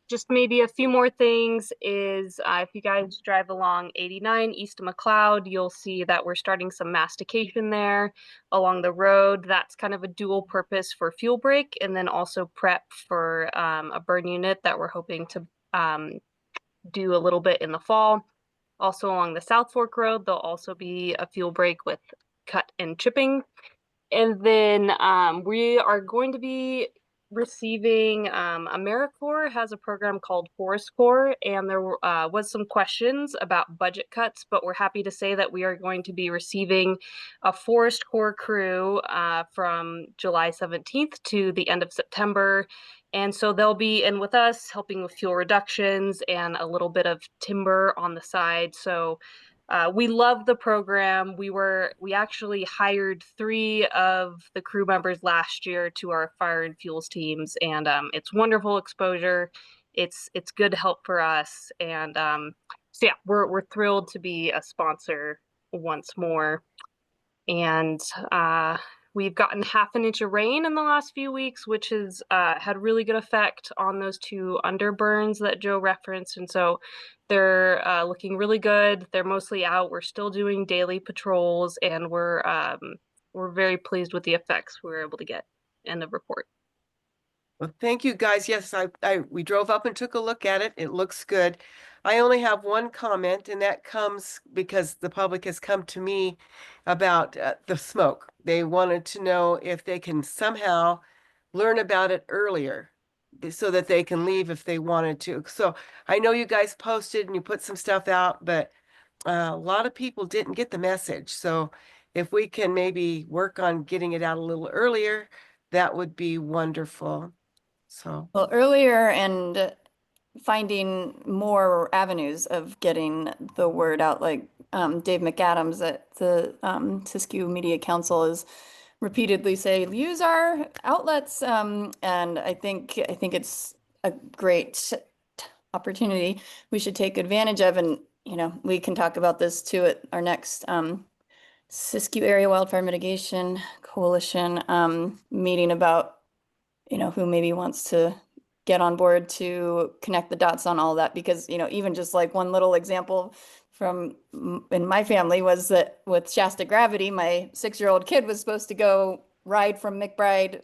Just maybe a few more things is if you guys drive along 89 east of McLeod, you'll see that we're starting some mastication there along the road. That's kind of a dual purpose for fuel break and then also prep for a burn unit that we're hoping to do a little bit in the fall. Also along the South Fork Road, there'll also be a fuel break with cut and chipping. And then we are going to be receiving AmeriCorps has a program called Forest Corps, and there was some questions about budget cuts, but we're happy to say that we are going to be receiving a Forest Corps crew from July 17th to the end of September. And so they'll be in with us helping with fuel reductions and a little bit of timber on the side. So we love the program. We actually hired 3 of the crew members last year to our fire and fuels teams, and it's wonderful exposure. It's good help for us, and so yeah, we're thrilled to be a sponsor once more. And we've gotten half an inch of rain in the last few weeks, which has had really good effect on those 2 underburns that Joe referenced. And so they're looking really good. They're mostly out. We're still doing daily patrols, and we're very pleased with the effects we were able to get. End of report. Well, thank you guys. Yes, we drove up and took a look at it. It looks good. I only have one comment, and that comes because the public has come to me about the smoke. They wanted to know if they can somehow learn about it earlier so that they can leave if they wanted to. So I know you guys posted and you put some stuff out, but a lot of people didn't get the message. So if we can maybe work on getting it out a little earlier, that would be wonderful. So, Well, earlier and finding more avenues of getting the word out, like Dave McAdams at the Siskiyou Media Council is repeatedly say, use our outlets. And I think it's a great opportunity we should take advantage of. And, we can talk about this too at our next Siskiyou Area Wildfire Mitigation Coalition meeting about who maybe wants to get on board to connect the dots on all that. Because, even just like one little example from in my family was that with Shasta Gravity, my 6-year-old kid was supposed to go ride from McBride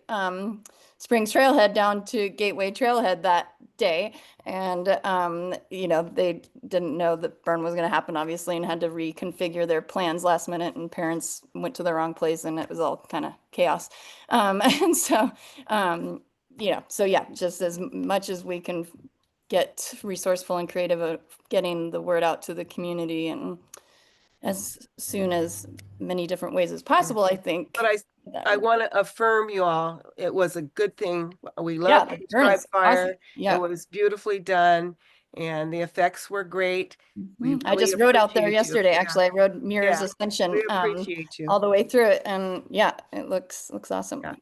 Springs Trailhead down to Gateway Trailhead that day. And, they didn't know the burn was going to happen, obviously, and had to reconfigure their plans last minute, and parents went to the wrong place, and it was all kind of chaos. And so, so yeah, just as much as we can get resourceful and creative of getting the word out to the community, and as soon as many different ways as possible, I think. But I want to affirm you all. It was a good thing. We Yeah, love the the prescribed burn's fire. awesome. Yeah. It was beautifully done, and the effects were great. We I really just rode out there appreciate you. yesterday. Yeah. Actually, I rode Mirrors Yeah, Ascension we appreciate you. all the way through it, and yeah, it looks awesome. Yeah.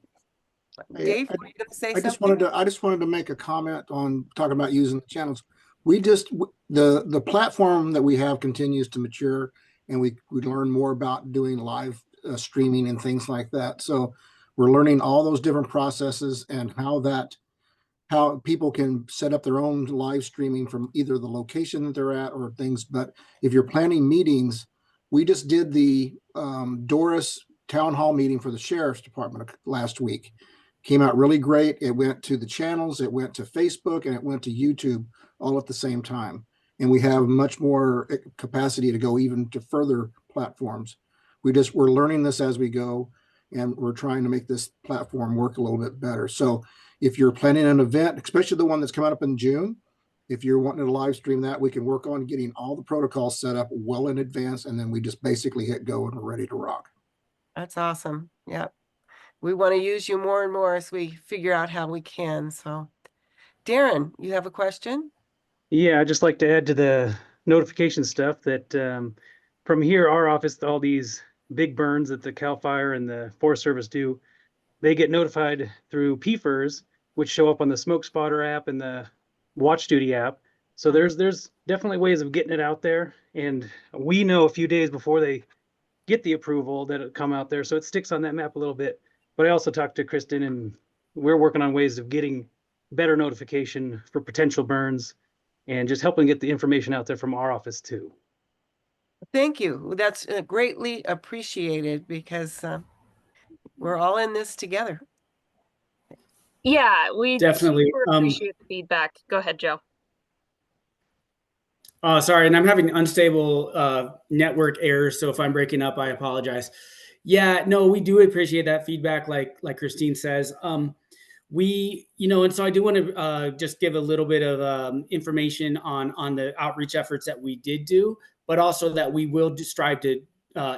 Hey, Dave, were you going to say I just something? wanted to make a comment on talking about using the channels. The platform that we have continues to mature, and we learn more about doing live streaming and things like that. So we're learning all those different processes and how people can set up their own live streaming from either the location that they're at or things. But if you're planning meetings, we just did the Doris town hall meeting for the sheriff's department last week. Came out really great. It went to the channels, it went to Facebook, and it went to YouTube all at the same time. And we have much more capacity to go even to further platforms. We're learning this as we go, and we're trying to make this platform work a little bit better. So if you're planning an event, especially the one that's coming up in June, if you're wanting to live stream that, we can work on getting all the protocols set up well in advance, and then we just basically hit go and we're ready to rock. That's awesome. Yeah. We want to use you more and more as we figure out how we can. So, Darren, you have a question? Yeah, I'd just like to add to the notification stuff that from here, our office, all these big burns that the CAL FIRE and the Forest Service do, they get notified through PFERs, which show up on the Smoke Spotter app and the Watch Duty app. So there's definitely ways of getting it out there. And we know a few days before they get the approval that it'll come out there. So it sticks on that map a little bit. But I also talked to Kristen, and we're working on ways of getting better notification for potential burns and just helping get the information out there from our office too. Thank you. That's greatly appreciated because we're all in this together. Yeah, we Definitely. super appreciate the feedback. Go ahead, Joe. Sorry, and I'm having unstable network errors, so if I'm breaking up, I apologize. Yeah, no, we do appreciate that feedback, like Christine says. And so I do want to just give a little bit of information on the outreach efforts that we did do, but also that we will strive to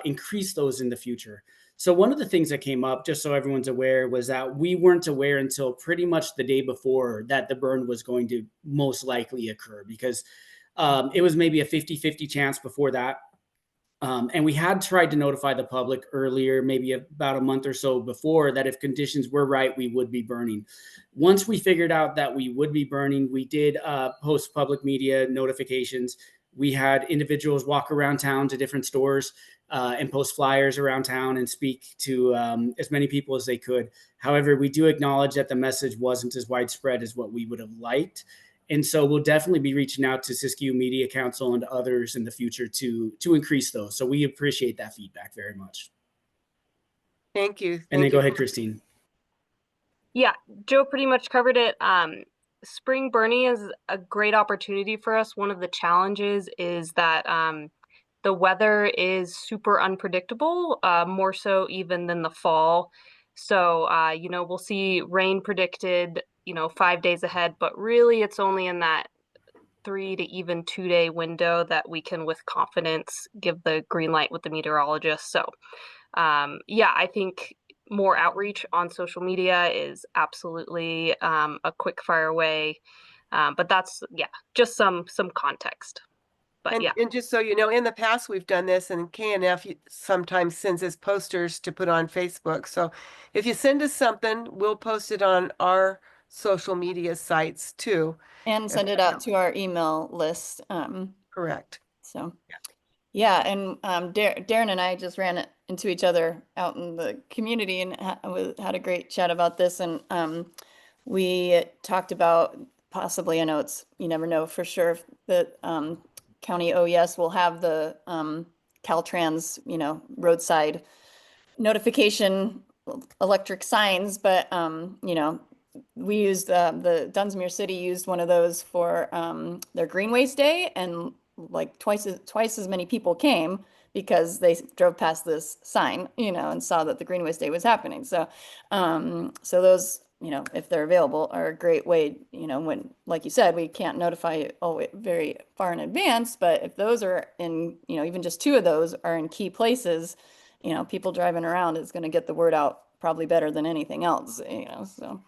increase those in the future. So one of the things that came up, just so everyone's aware, was that we weren't aware until pretty much the day before that the burn was going to most likely occur, because it was maybe a 50-50 chance before that. And we had tried to notify the public earlier, maybe about a month or so before, that if conditions were right, we would be burning. Once we figured out that we would be burning, we did post public media notifications. We had individuals walk around town to different stores and post flyers around town and speak to as many people as they could. However, we do acknowledge that the message wasn't as widespread as what we would have liked. And so we'll definitely be reaching out to Siskiyou Media Council and others in the future to increase those. So we appreciate that feedback very much. Thank you. And then Thank go you. ahead, Christine. Yeah, Joe pretty much covered it. Spring burning is a great opportunity for us. One of the challenges is that the weather is super unpredictable, more so even than the fall. So, we'll see rain predicted, 5 days ahead, but really it's only in that 3 to even 2 day window that we can with confidence give the green light with the meteorologist. So I think more outreach on social media is absolutely a quick fire way. But that's just some context. But And just so you know, in the past we've done this, and KNF sometimes sends us posters to put on Facebook. So if you send us something, we'll post it on our social media sites too. And send it out to our email list. Correct. So, yeah, and Darren and I just ran into each other out in the community and had a great chat about this. And we talked about possibly, I know you never know for sure if the county OES will have the Caltrans, roadside notification electric signs, but we used the Dunsmuir City used one of those for their Greenways Day, and like twice as many people came because they drove past this sign, and saw that the Greenways Day was happening. So so those, if they're available, are a great way, when, like you said, we can't notify very far in advance, but if those are in, even just two of those are in key places, people driving around is going to get the word out probably better than anything else, so.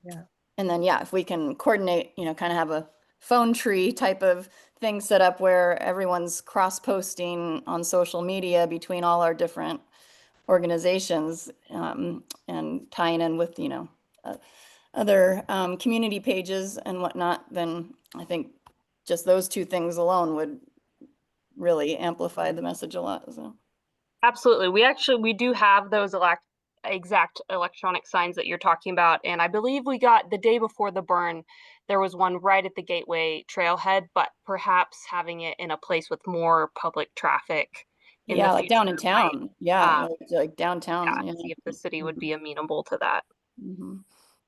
Yeah. And then, if we can coordinate, kind of have a phone tree type of thing set up where everyone's cross-posting on social media between all our different organizations, and tying in with, other community pages and whatnot, then I think just those two things alone would really amplify the message a lot. So. Absolutely. We do have those exact electronic signs that you're talking about. And I believe we got the day before the burn, there was one right at the Gateway trailhead, but perhaps having it in a place with more public traffic in the like down in future might, town. Yeah, like downtown. see if the city would be amenable to that.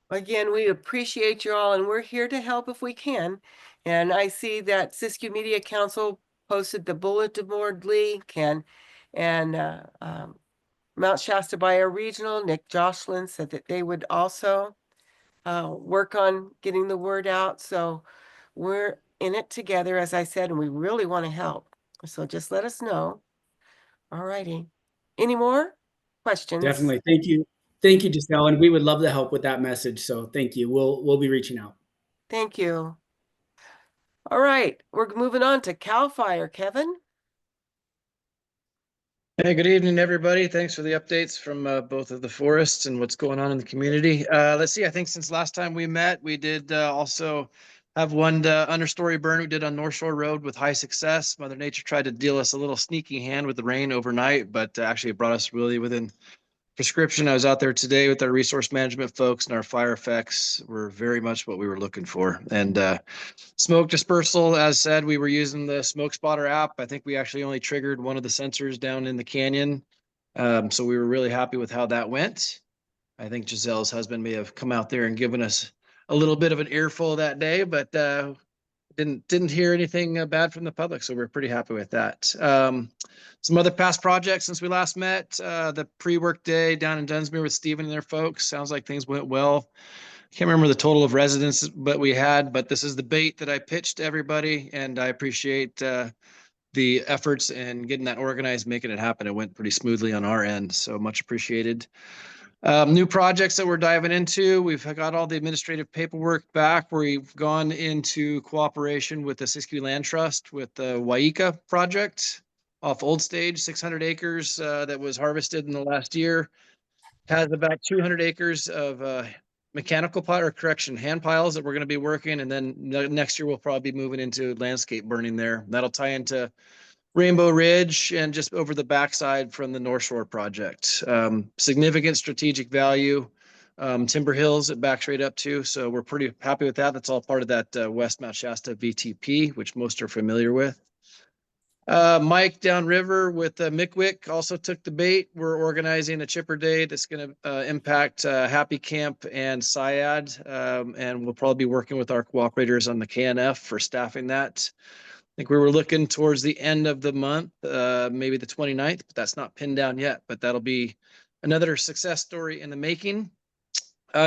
Again, we appreciate you all, and we're here to help if we can. And I see that Siskiyou Media Council posted the bulletin board link, and Mount Shasta Bioregional, Nick Jocelyn said that they would also work on getting the word out. So we're in it together, as I said, and we really want to help. So just let us know. All righty. Any more questions? Definitely. Thank you. Thank you, Giselle. And we would love to help with that message. So thank you. We'll be reaching out. Thank you. All right, we're moving on to CAL FIRE, Kevin. Hey, good evening, everybody. Thanks for the updates from both of the forests and what's going on in the community. Let's see, I think since last time we met, we did also have one understory burn we did on North Shore Road with high success. Mother Nature tried to deal us a little sneaky hand with the rain overnight, but actually it brought us really within prescription. I was out there today with our resource management folks, and our fire effects were very much what we were looking for. And smoke dispersal, as said, we were using the smoke spotter app. I think we actually only triggered one of the sensors down in the canyon. So we were really happy with how that went. I think Giselle's husband may have come out there and given us a little bit of an earful that day, but did didn't hear anything bad from the public, so we're pretty happy with that. Some other past projects since we last met, the pre-work day down in Dunsmuir with Stephen and their folks. Sounds like things went well. Can't remember the total of residents but we had, but this is the bait that I pitched to everybody, and I appreciate the efforts in getting that organized, making it happen. It went pretty smoothly on our end, so much appreciated. New projects that we're diving into. We've got all the administrative paperwork back. We've gone into cooperation with the Siskiyou Land Trust with the Waika project off Old Stage, 600 acres that was harvested in the last year. Has about 200 acres of mechanical pile, or correction, hand piles that we're going to be working. And then next year, we'll probably be moving into landscape burning there. That'll tie into Rainbow Ridge and just over the backside from the North Shore project. Significant strategic value. Timber Hills it backs right up to. So we're pretty happy with that. That's all part of that West Mount Shasta VTP, which most are familiar with. Mike downriver with Mickwick also took the bait. We're organizing a chipper day that's going to impact Happy Camp and Syad. And we'll probably be working with our cooperators on the KNF for staffing that. I think we were looking towards the end of the month, maybe the 29th, but that's not pinned down yet. But that'll be another success story in the making.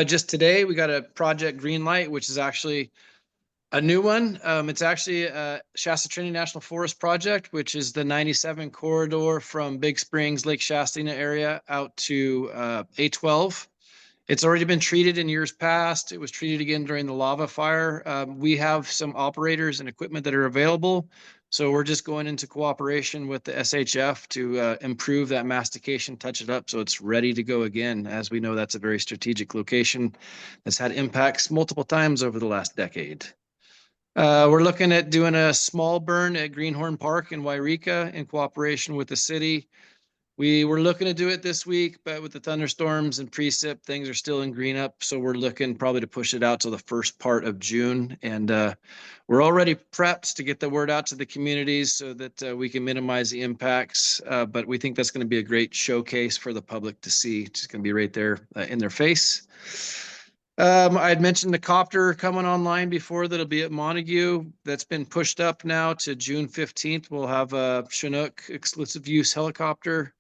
Just today, we got a project green light, which is actually a new one. It's actually a Shasta Trinity National Forest project, which is the 97 corridor from Big Springs, Lake Shastina area out to A12. It's already been treated in years past. It was treated again during the lava fire. We have some operators and equipment that are available. So we're just going into cooperation with the SHF to improve that mastication, touch it up so it's ready to go again. As we know, that's a very strategic location that's had impacts multiple times over the last decade. We're looking at doing a small burn at Greenhorn Park in Wairika in cooperation with the city. We were looking to do it this week, but with the thunderstorms and precip, things are still in green up. So we're looking probably to push it out to the first part of June. And we're already prepped to get the word out to the communities so that we can minimize the impacts. But we think that's going to be a great showcase for the public to see. It's going to be right there in their face. I had mentioned the copter coming online before that'll be at Montague. That's been pushed up now to June 15th. We'll have a Chinook exclusive use helicopter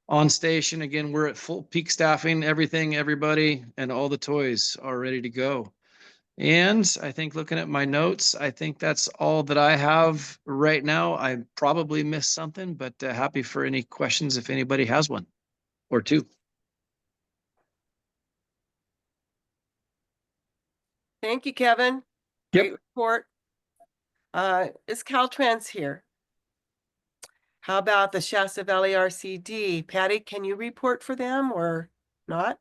on station. Again, we're at full peak staffing, everything, everybody, and all the toys are ready to go. And I think looking at my notes, I think that's all that I have right now. I probably missed something, but happy for any questions if anybody has one or two. Thank you, Kevin. Yep. Great report. Is Caltrans here? How about the Shasta Valley RCD? Patty, can you report for them or not?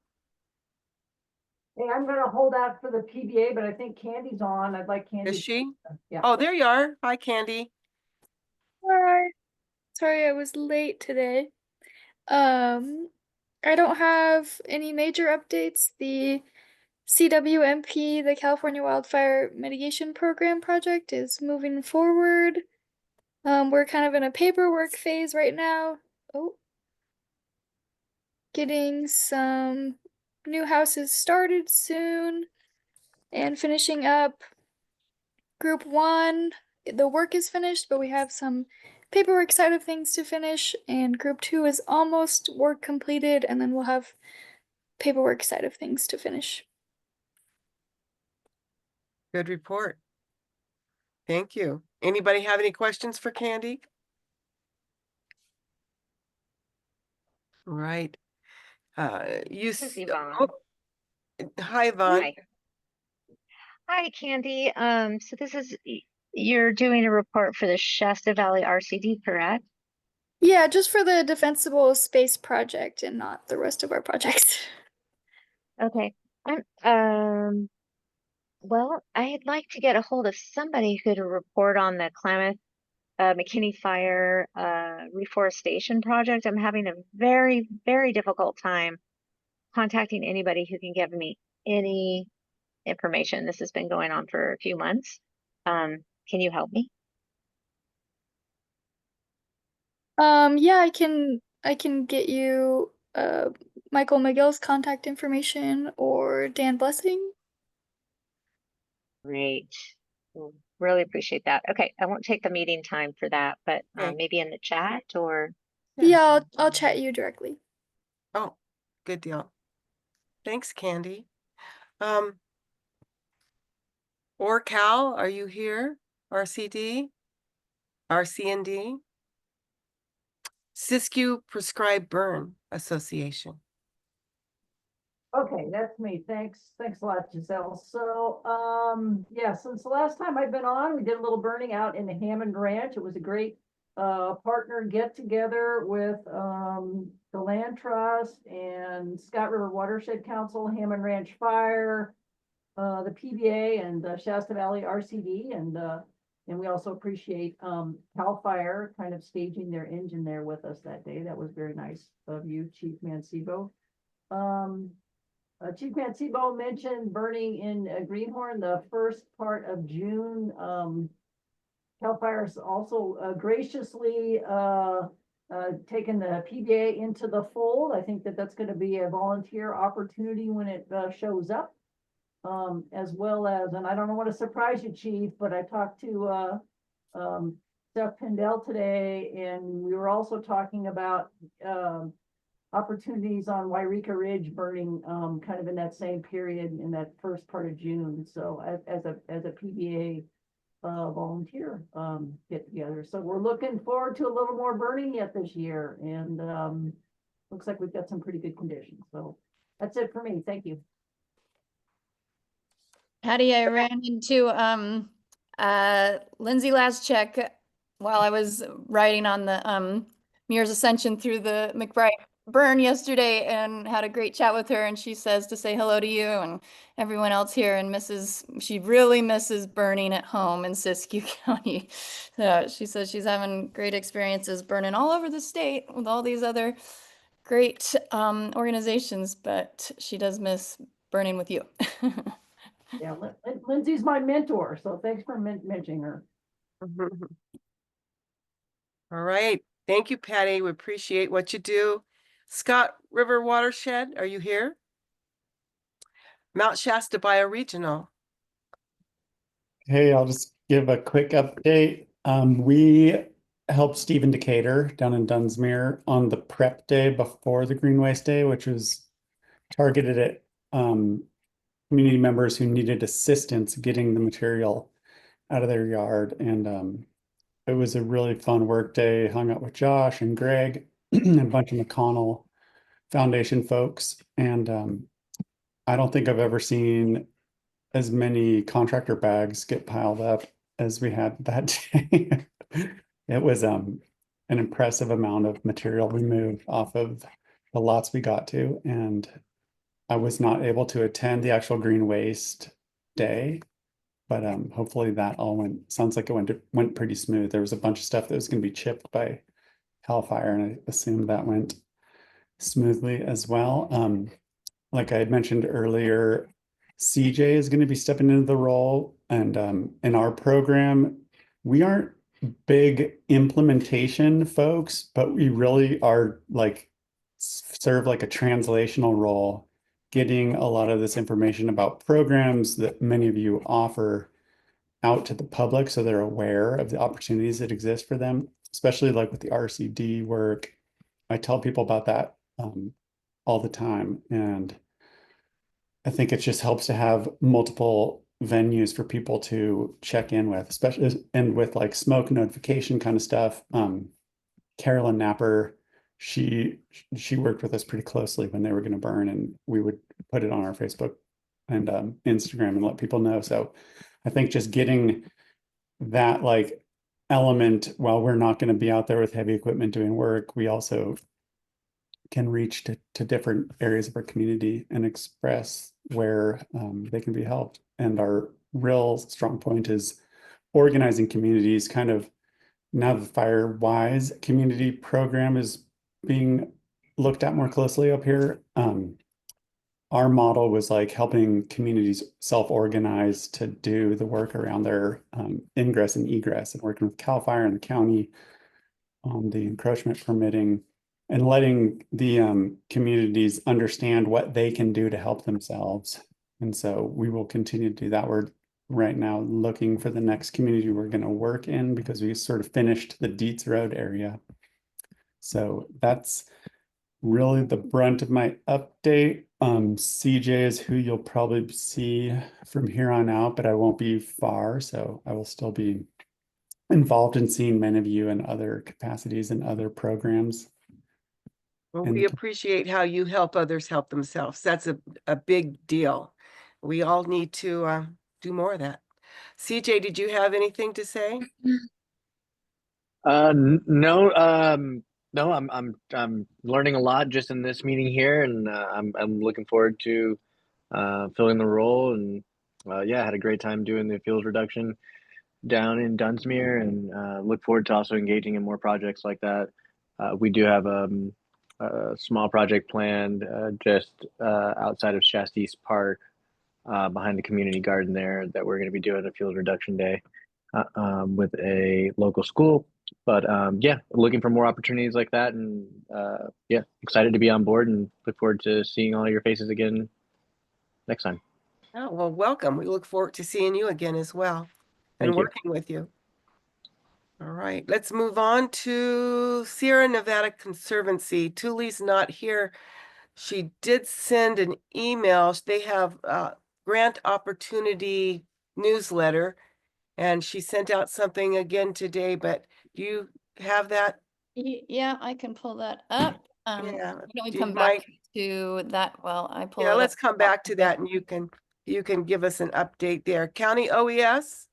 Hey, I'm gonna hold out for the PBA, but I think Candy's on. I'd like Candy. Is she? Yeah. Oh, there you are. Hi, Candy. Hi. Sorry I was late today. I don't have any major updates. The CWMP, the California Wildfire Mitigation Program project, is moving forward. We're kind of in a paperwork phase right now. Oh. Getting some new houses started soon and finishing up group 1. The work is finished, but we have some paperwork side of things to finish, and group 2 is almost work completed, and then we'll have paperwork side of things to finish. Good report. Thank you. Anybody have any questions for Candy? All right. This is Yvonne. Oh, hi, Yvonne. Hi. Hi, Candy. So this is you're doing a report for the Shasta Valley RCD, correct? Yeah, just for the Defensible Space Project and not the rest of our projects. Okay. Well, I'd like to get a hold of somebody who could report on the Klamath McKinney Fire reforestation project. I'm having a very, very difficult time contacting anybody who can give me any information. This has been going on for a few months. Can you help me? Yeah, I can get you Michael McGill's contact information or Dan Blessing. Great. really appreciate that. Okay, I won't take the meeting time for that, but Okay. maybe in the chat or. Yeah, I'll chat you directly. Oh, good deal. Thanks, Candy. Or Cal, are you here? RCD? RCND? Siskiyou Prescribed Burn Association. Okay, that's me. Thanks. Thanks a lot, Giselle. So, yeah, since the last time I've been on, we did a little burning out in the Hammond Ranch. It was a great partner get together with the Land Trust and Scott River Watershed Council, Hammond Ranch Fire, the PBA and Shasta Valley RCD, and we also appreciate Cal Fire kind of staging their engine there with us that day. That was very nice of you, Chief Mancebo. Chief Mancebo mentioned burning in Greenhorn the first part of June. Cal Fire's also graciously taken the PBA into the fold. I think that that's going to be a volunteer opportunity when it shows up. As well as, and I don't want to surprise you, Chief, but I talked to Steph Pendell today, and we were also talking about opportunities on Wairika Ridge burning kind of in that same period in that first part of June. So as a PBA volunteer get together. So we're looking forward to a little more burning yet this year, and looks like we've got some pretty good conditions. So that's it for me. Thank you. Patty, I ran into Lindsay last check while I was riding on the Mears Ascension through the McBride Burn yesterday and had a great chat with her, and she says to say hello to you and everyone else here and she really misses burning at home in Siskiyou County. So she says she's having great experiences burning all over the state with all these other great organizations, but she does miss burning with you. Yeah, Lindsay's my mentor, so thanks for mentioning her. All right. Thank you, Patty. We appreciate what you do. Scott River Watershed, are you here? Mount Shasta Bioregional. Hey, I'll just give a quick update. We helped Stephen Decatur down in Dunsmuir on the prep day before the Green Waste Day, which was targeted at community members who needed assistance getting the material out of their yard. And it was a really fun work day. Hung out with Josh and Greg and a bunch of McConnell Foundation folks. And I don't think I've ever seen as many contractor bags get piled up as we had that day. It was an impressive amount of material we moved off of the lots we got to, and I was not able to attend the actual Green Waste Day, but hopefully that all sounds like it went pretty smooth. There was a bunch of stuff that was going to be chipped by Cal Fire, and I assume that went smoothly as well. Like I had mentioned earlier, CJ is going to be stepping into the role, and in our program, we aren't big implementation folks, but we really are like serve like a translational role, getting a lot of this information about programs that many of you offer out to the public so they're aware of the opportunities that exist for them, especially like with the RCD work. I tell people about that all the time, and I think it just helps to have multiple venues for people to check in with, especially and with like smoke notification kind of stuff. Carolyn Napper, she worked with us pretty closely when they were going to burn, and we would put it on our Facebook and Instagram and let people know. So I think just getting that like element, while we're not going to be out there with heavy equipment doing work, we also can reach to different areas of our community and express where they can be helped. And our real strong point is organizing communities. Kind of now the FireWise community program is being looked at more closely up here. Our model was like helping communities self-organize to do the work around their ingress and egress, and working with CAL FIRE and the county on the encroachment permitting, and letting the communities understand what they can do to help themselves. And so we will continue to do that. We're right now looking for the next community we're going to work in because we sort of finished the Dietz Road area. So that's really the brunt of my update. CJ is who you'll probably see from here on out, but I won't be far, so I will still be involved in seeing many of you in other capacities and other programs. Well, And we appreciate how you help others help themselves. That's a big deal. We all need to do more of that. CJ, did you have anything to say? No, no, I'm learning a lot just in this meeting here, and I'm looking forward to filling the role. And yeah, I had a great time doing the fuels reduction down in Dunsmuir, and look forward to also engaging in more projects like that. We do have a small project planned just outside of Shasta East Park, behind the community garden there, that we're going to be doing a fuels reduction day with a local school. But yeah, looking for more opportunities like that, and yeah, excited to be on board and look forward to seeing all your faces again next time. Oh, well, welcome. We look forward to seeing you again as well and Thank you. working with you. All right, let's move on to Sierra Nevada Conservancy. Tuli's not here. She did send an email. They have a grant opportunity newsletter, and she sent out something again today, but do you have that? Yeah, I can pull that up. Yeah, Why don't we you come might- back to that while I pull Yeah, it let's up? come back to that and you can give us an update there. County OES,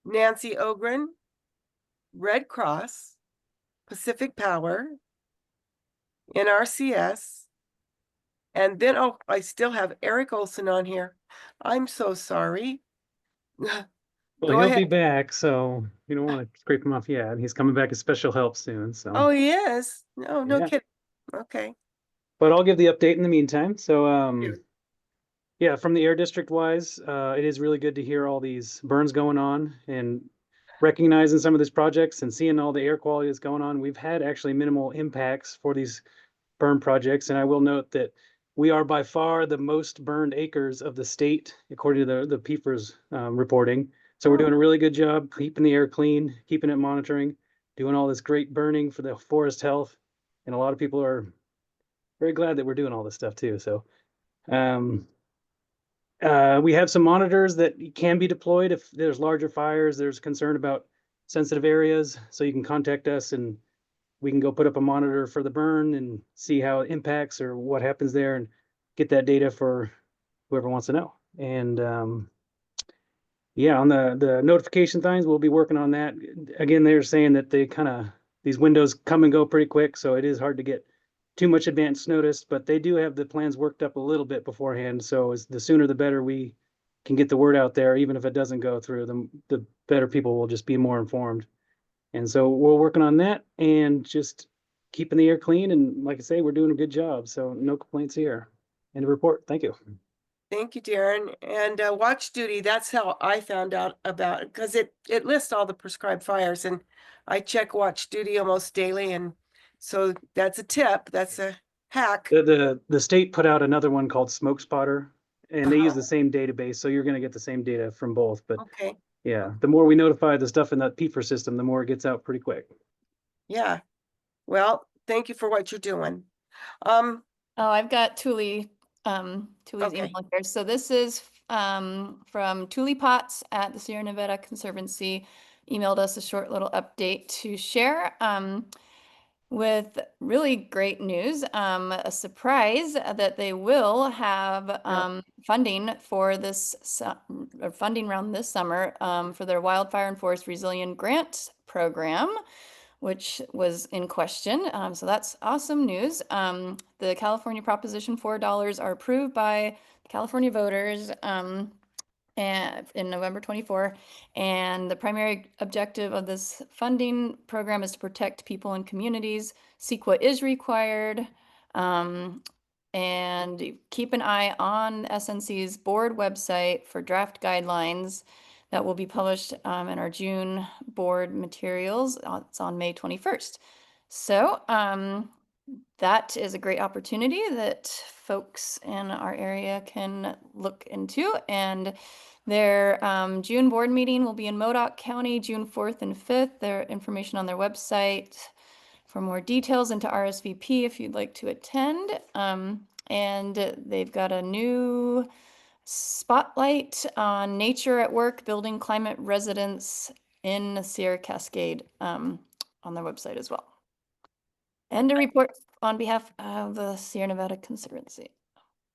Nancy Ogren, Red Cross, Pacific Power, NRCS, and then, oh, I still have Eric Olson on here. I'm so sorry. Well, Go he'll ahead. be back, so you don't want to scrape him off yet. He's coming back as special help soon, so. Oh, he is? No, no Yeah. kidding. Okay. But I'll give the update in the meantime. So, Yeah. yeah, from the air district wise, it is really good to hear all these burns going on and recognizing some of these projects and seeing all the air quality that's going on. We've had actually minimal impacts for these burn projects, and I will note that we are by far the most burned acres of the state, according to the PFRS reporting. So we're doing a really good job keeping the air clean, keeping it monitoring, doing all this great burning for the forest health, and a lot of people are very glad that we're doing all this stuff too. So we have some monitors that can be deployed if there's larger fires, there's concern about sensitive areas. So you can contact us and we can go put up a monitor for the burn and see how it impacts or what happens there and get that data for whoever wants to know. And yeah, on the notification things, we'll be working on that. Again, they're saying that these windows come and go pretty quick, so it is hard to get too much advance notice, but they do have the plans worked up a little bit beforehand. So the sooner the better we can get the word out there, even if it doesn't go through, the better people will just be more informed. And so we're working on that and just keeping the air clean. And like I say, we're doing a good job. So no complaints here. End of report. Thank you. Thank you, Darren. And watch duty, that's how I found out about it, because it lists all the prescribed fires, and I check watch duty almost daily, and so that's a tip, that's a hack. The state put out another one called Smoke Spotter, and they use Uh-huh. the same database. So you're going to get the same data from both. But Okay, yeah, the more we notify the stuff in that PFR system, the more it gets out pretty quick. yeah. Well, thank you for what you're doing. Oh, I've got Tuli's Okay. email here. So this is from Tuli Potts at the Sierra Nevada Conservancy. Emailed us a short little update to share with really great news. A surprise that they will have funding for this funding round this summer for their Wildfire and Forest Resilient Grant program, which was in question. So that's awesome news. The California Proposition $4 are approved by California voters and in November 24. And the primary objective of this funding program is to protect people and communities. CEQA is required. And keep an eye on SNC's board website for draft guidelines that will be published in our June board materials. It's on May 21st. So that is a great opportunity that folks in our area can look into. And their June board meeting will be in Modoc County, June 4th and 5th. Their information on their website for more details and to RSVP if you'd like to attend. And they've got a new spotlight on nature at work, building climate residence in Sierra Cascade on their website as well. And a report on behalf of the Sierra Nevada Conservancy.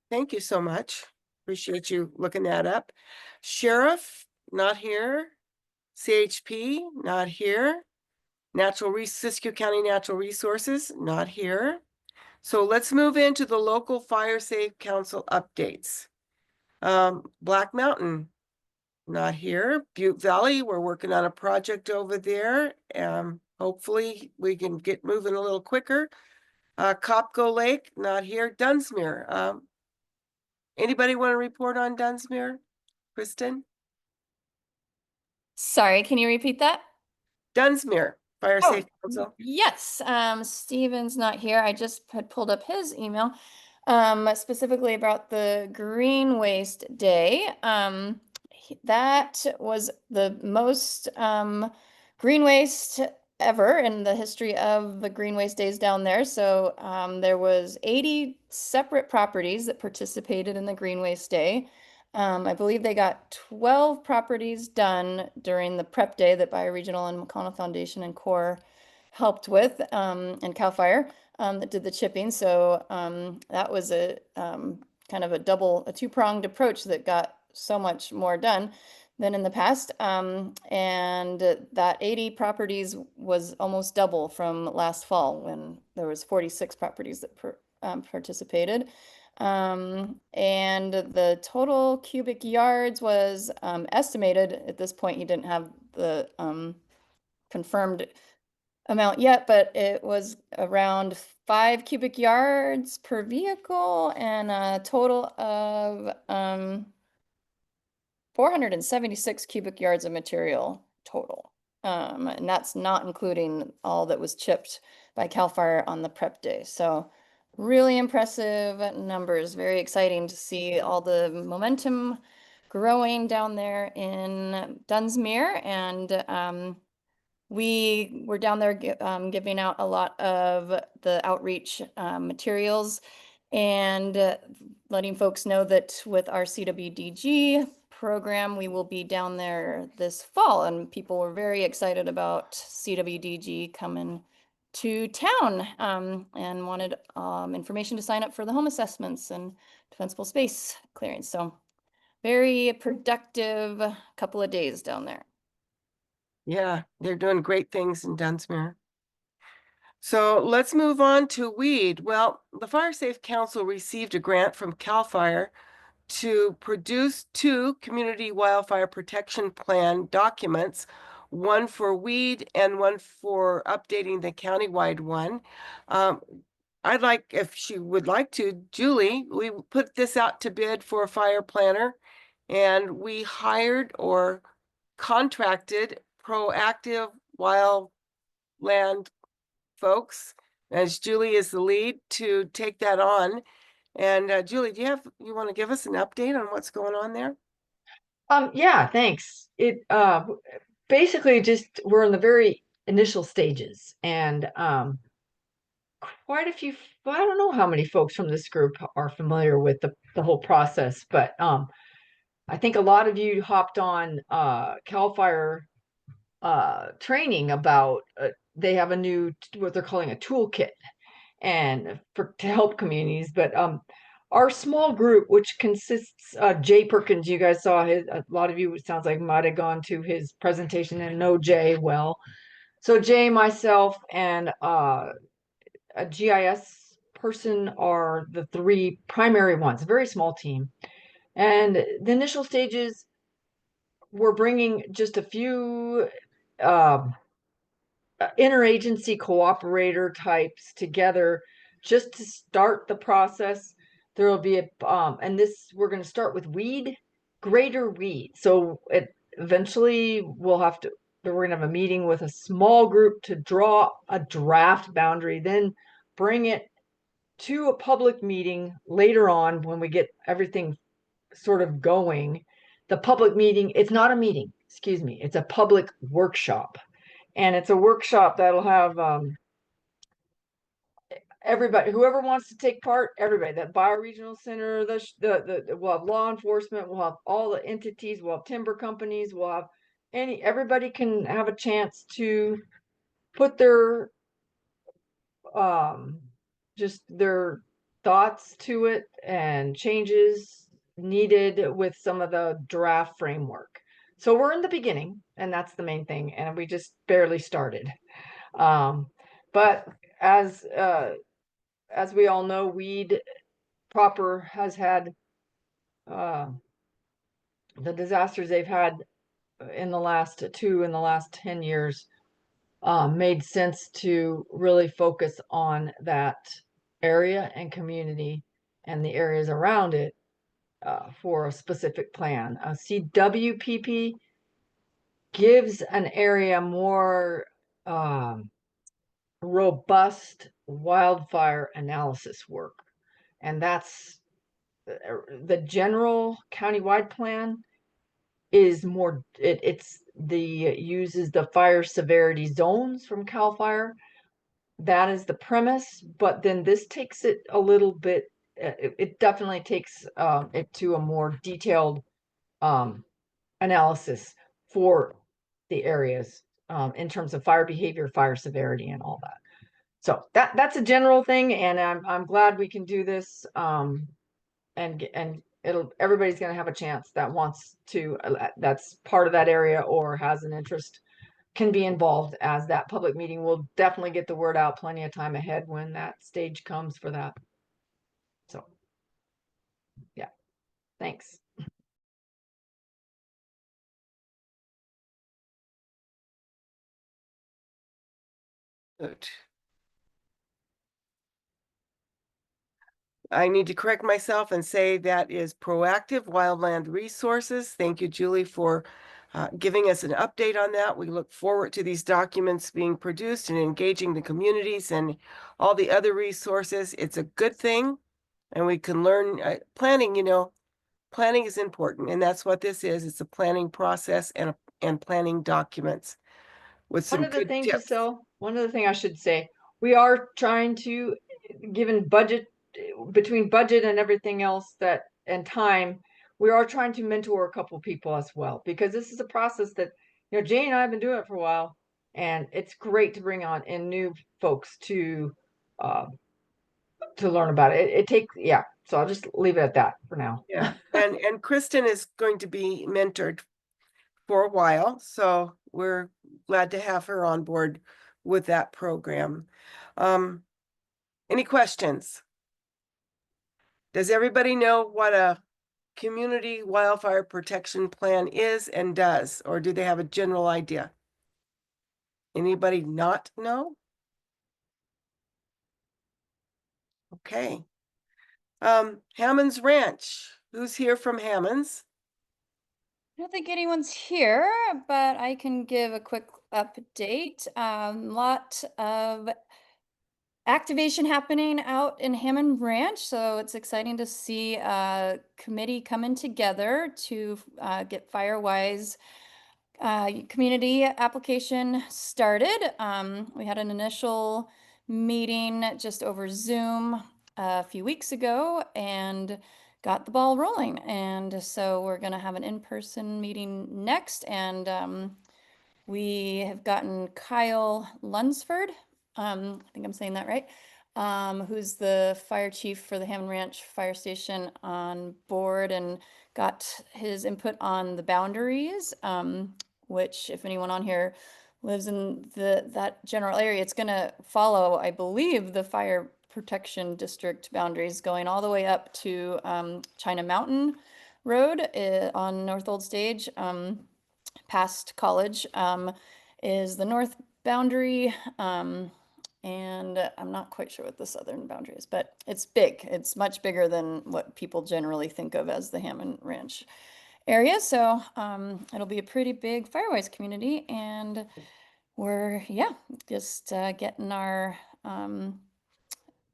Thank you so much. Appreciate you looking that up. Sheriff, not here. CHP, not here. Siskiyou County Natural Resources, not here. So let's move into the local fire safe council updates. Black Mountain, not here. Butte Valley, we're working on a project over there. Hopefully we can get moving a little quicker. Copco Lake, not here. Dunsmuir, anybody want to report on Dunsmuir? Kristen? Sorry, can you repeat that? Dunsmuir, Fire Oh, Safe Council. yes, Steven's not here. I just had pulled up his email, specifically about the Green Waste Day. That was the most green waste ever in the history of the Green Waste Days down there. So there was 80 separate properties that participated in the Green Waste Day. I believe they got 12 properties done during the prep day that Bioregional and McConnell Foundation and Corps helped with, and CAL FIRE that did the chipping. So that was a kind of a two-pronged approach that got so much more done than in the past. And that 80 properties was almost double from last fall when there was 46 properties that participated. And the total cubic yards was estimated at this point. He didn't have the confirmed amount yet, but it was around 5 cubic yards per vehicle and a total of 476 cubic yards of material total. And that's not including all that was chipped by CAL FIRE on the prep day. So really impressive numbers. Very exciting to see all the momentum growing down there in Dunsmuir. And we were down there giving out a lot of the outreach materials and letting folks know that with our CWDG program, we will be down there this fall. And people were very excited about CWDG coming to town and wanted information to sign up for the home assessments and defensible space clearance. So very productive couple of days down there. Yeah, they're doing great things in Dunsmuir. So let's move on to weed. Well, the Fire Safe Council received a grant from CAL FIRE to produce 2 community wildfire protection plan documents, one for weed and one for updating the countywide one. I'd like, if she would like to, Julie, we put this out to bid for a fire planner, and we hired or contracted proactive wildland folks, as Julie is the lead, to take that on. And Julie, you want to give us an update on what's going on there? Yeah, thanks. It basically just we're in the very initial stages, and quite a few, I don't know how many folks from this group are familiar with the whole process, but I think a lot of you hopped on CAL FIRE training about they have a new what they're calling a toolkit and to help communities. But our small group, which consists Jay Perkins, you guys saw his, a lot of you, it sounds like, might have gone to his presentation and know Jay well. So Jay, myself, and a GIS person are the 3 primary ones, a very small team. And the initial stages, we're bringing just a few interagency cooperator types together just to start the process. There will be a and this we're going to start with greater weed. So eventually we're going to have a meeting with a small group to draw a draft boundary, then bring it to a public meeting later on when we get everything sort of going. The public meeting, it's not a meeting, excuse me, it's a public workshop. And it's a workshop that'll have everybody, whoever wants to take part, everybody, that bioregional center, we'll have law enforcement, we'll have all the entities, we'll have timber companies, we'll have everybody can have a chance to put their just their thoughts to it and changes needed with some of the draft framework. So we're in the beginning, and that's the main thing, and we just barely started. But as we all know, weed proper has had the disasters they've had in the last 10 years, made sense to really focus on that area and community and the areas around it for a specific plan. CWPP gives an area more robust wildfire analysis work. And that's the general countywide plan is more, uses the fire severity zones from CAL FIRE. That is the premise, but then this takes it a little bit, it definitely takes it to a more detailed analysis for the areas in terms of fire behavior, fire severity, and all that. So that's a general thing, and I'm glad we can do this. And everybody's going to have a chance that wants to, that's part of that area or has an interest, can be involved, as that public meeting will definitely get the word out plenty of time ahead when that stage comes for that. So yeah, thanks. Good. I need to correct myself and say that is Proactive Wildland Resources. Thank you, Julie, for giving us an update on that. We look forward to these documents being produced and engaging the communities and all the other resources. It's a good thing, and we can learn planning. Planning is important, and that's what this is. It's a planning process and planning documents with some good tips. Giselle, one other thing I should say, we are trying to, given budget, between budget and everything else and time, we are trying to mentor a couple people as well, because this is a process that, Jane and I have been doing it for a while, and it's great to bring on in new folks to learn about it. It takes, yeah. So I'll just leave it at that for now. Yeah, and Kristen is going to be mentored for a while, so we're glad to have her on board with that program. Any questions? Does everybody know what a community wildfire protection plan is and does, or do they have a general idea? Anybody not know? Okay. Hammond's Ranch. Who's here from Hammond's? I don't think anyone's here, but I can give a quick update. Lot of activation happening out in Hammond Ranch, so it's exciting to see a committee coming together to get Firewise community application started. We had an initial meeting just over Zoom a few weeks ago and got the ball rolling. And so we're going to have an in-person meeting next. And we have gotten Kyle Lunsford, I think I'm saying that right, who's the fire chief for the Hammond Ranch Fire Station, on board, and got his input on the boundaries, which, if anyone on here lives in that general area, it's going to follow, I believe, the fire protection district boundaries going all the way up to China Mountain Road on North Old Stage, past college, is the north boundary. And I'm not quite sure what the southern boundary is, but it's big. It's much bigger than what people generally think of as the Hammond Ranch area. So it'll be a pretty big Firewise community, and we're just getting our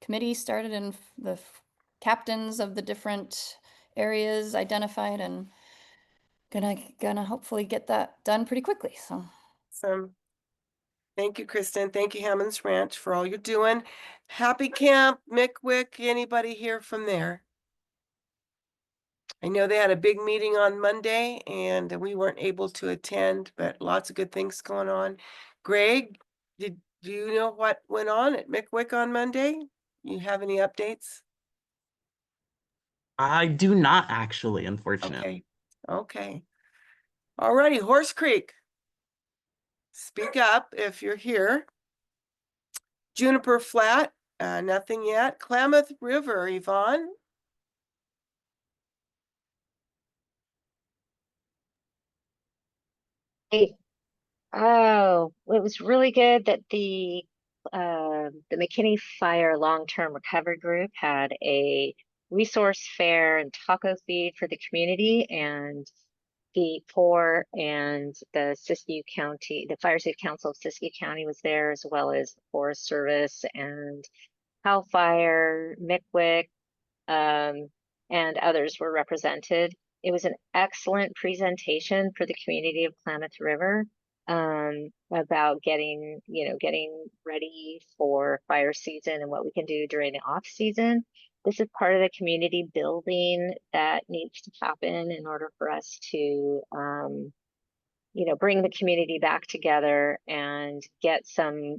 committee started and the captains of the different areas identified, and gonna hopefully get that done pretty quickly. So Thank you, Kristen. Thank you, Hammond's Ranch, for all you're doing. Happy Camp, Mickwick, anybody here from there? I know they had a big meeting on Monday and we weren't able to attend, but lots of good things going on. Greg, do you know what went on at Mickwick on Monday? You have any updates? I do not actually, unfortunately. Okay. Alrighty, Horse Creek. Speak up if you're here. Juniper Flat, nothing yet. Klamath River, Yvonne. Hey, oh, it was really good that the McKinney Fire Long-Term Recovery Group had a resource fair and taco feed for the community, and the poor and the Siskiyou County, the Fire Safe Council of Siskiyou County was there, as well as the Forest Service and CAL FIRE, MCWIC, and others were represented. It was an excellent presentation for the community of Klamath River, about getting ready for fire season and what we can do during the off season. This is part of the community building that needs to happen in order for us to, bring the community back together and get some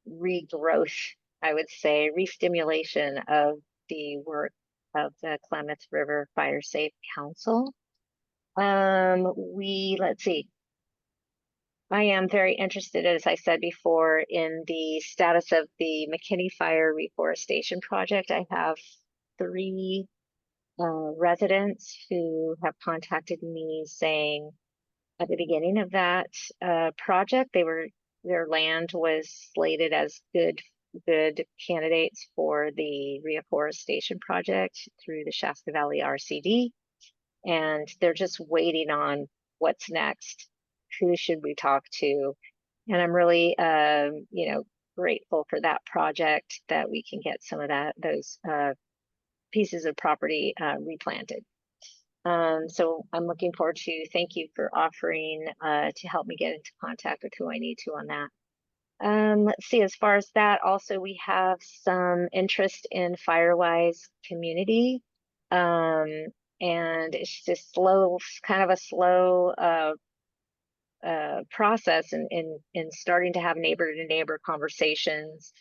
regrowth, I would say, re-stimulation of the work of the Klamath River Fire Safe Council. Let's see. I am very interested, as I said before, in the status of the McKinney Fire Reforestation Project. I have 3 residents who have contacted me saying at the beginning of that project, their land was slated as good candidates for the reforestation project through the Shasta Valley RCD, and they're just waiting on what's next. Who should we talk to? And I'm really, grateful for that project, that we can get some of those pieces of property replanted. So I'm looking forward to, thank you for offering to help me get into contact with who I need to on that. Let's see, as far as that, also we have some interest in Firewise community. And it's just kind of a slow process in starting to have neighbor to neighbor conversations.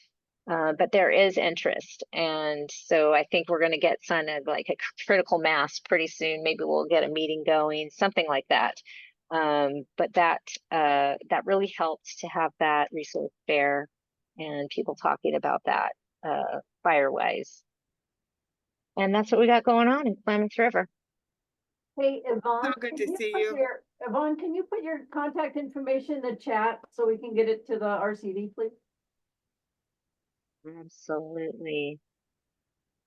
But there is interest. And so I think we're going to get some of like a critical mass pretty soon. Maybe we'll get a meeting going, something like that. But that really helps to have that resource fair and people talking about that Firewise. And that's what we got going on in Klamath River. Hey, Yvonne, So good can to you see put you. Yvonne, can you put your contact information in the chat so we can get it to the RCD, please? Absolutely.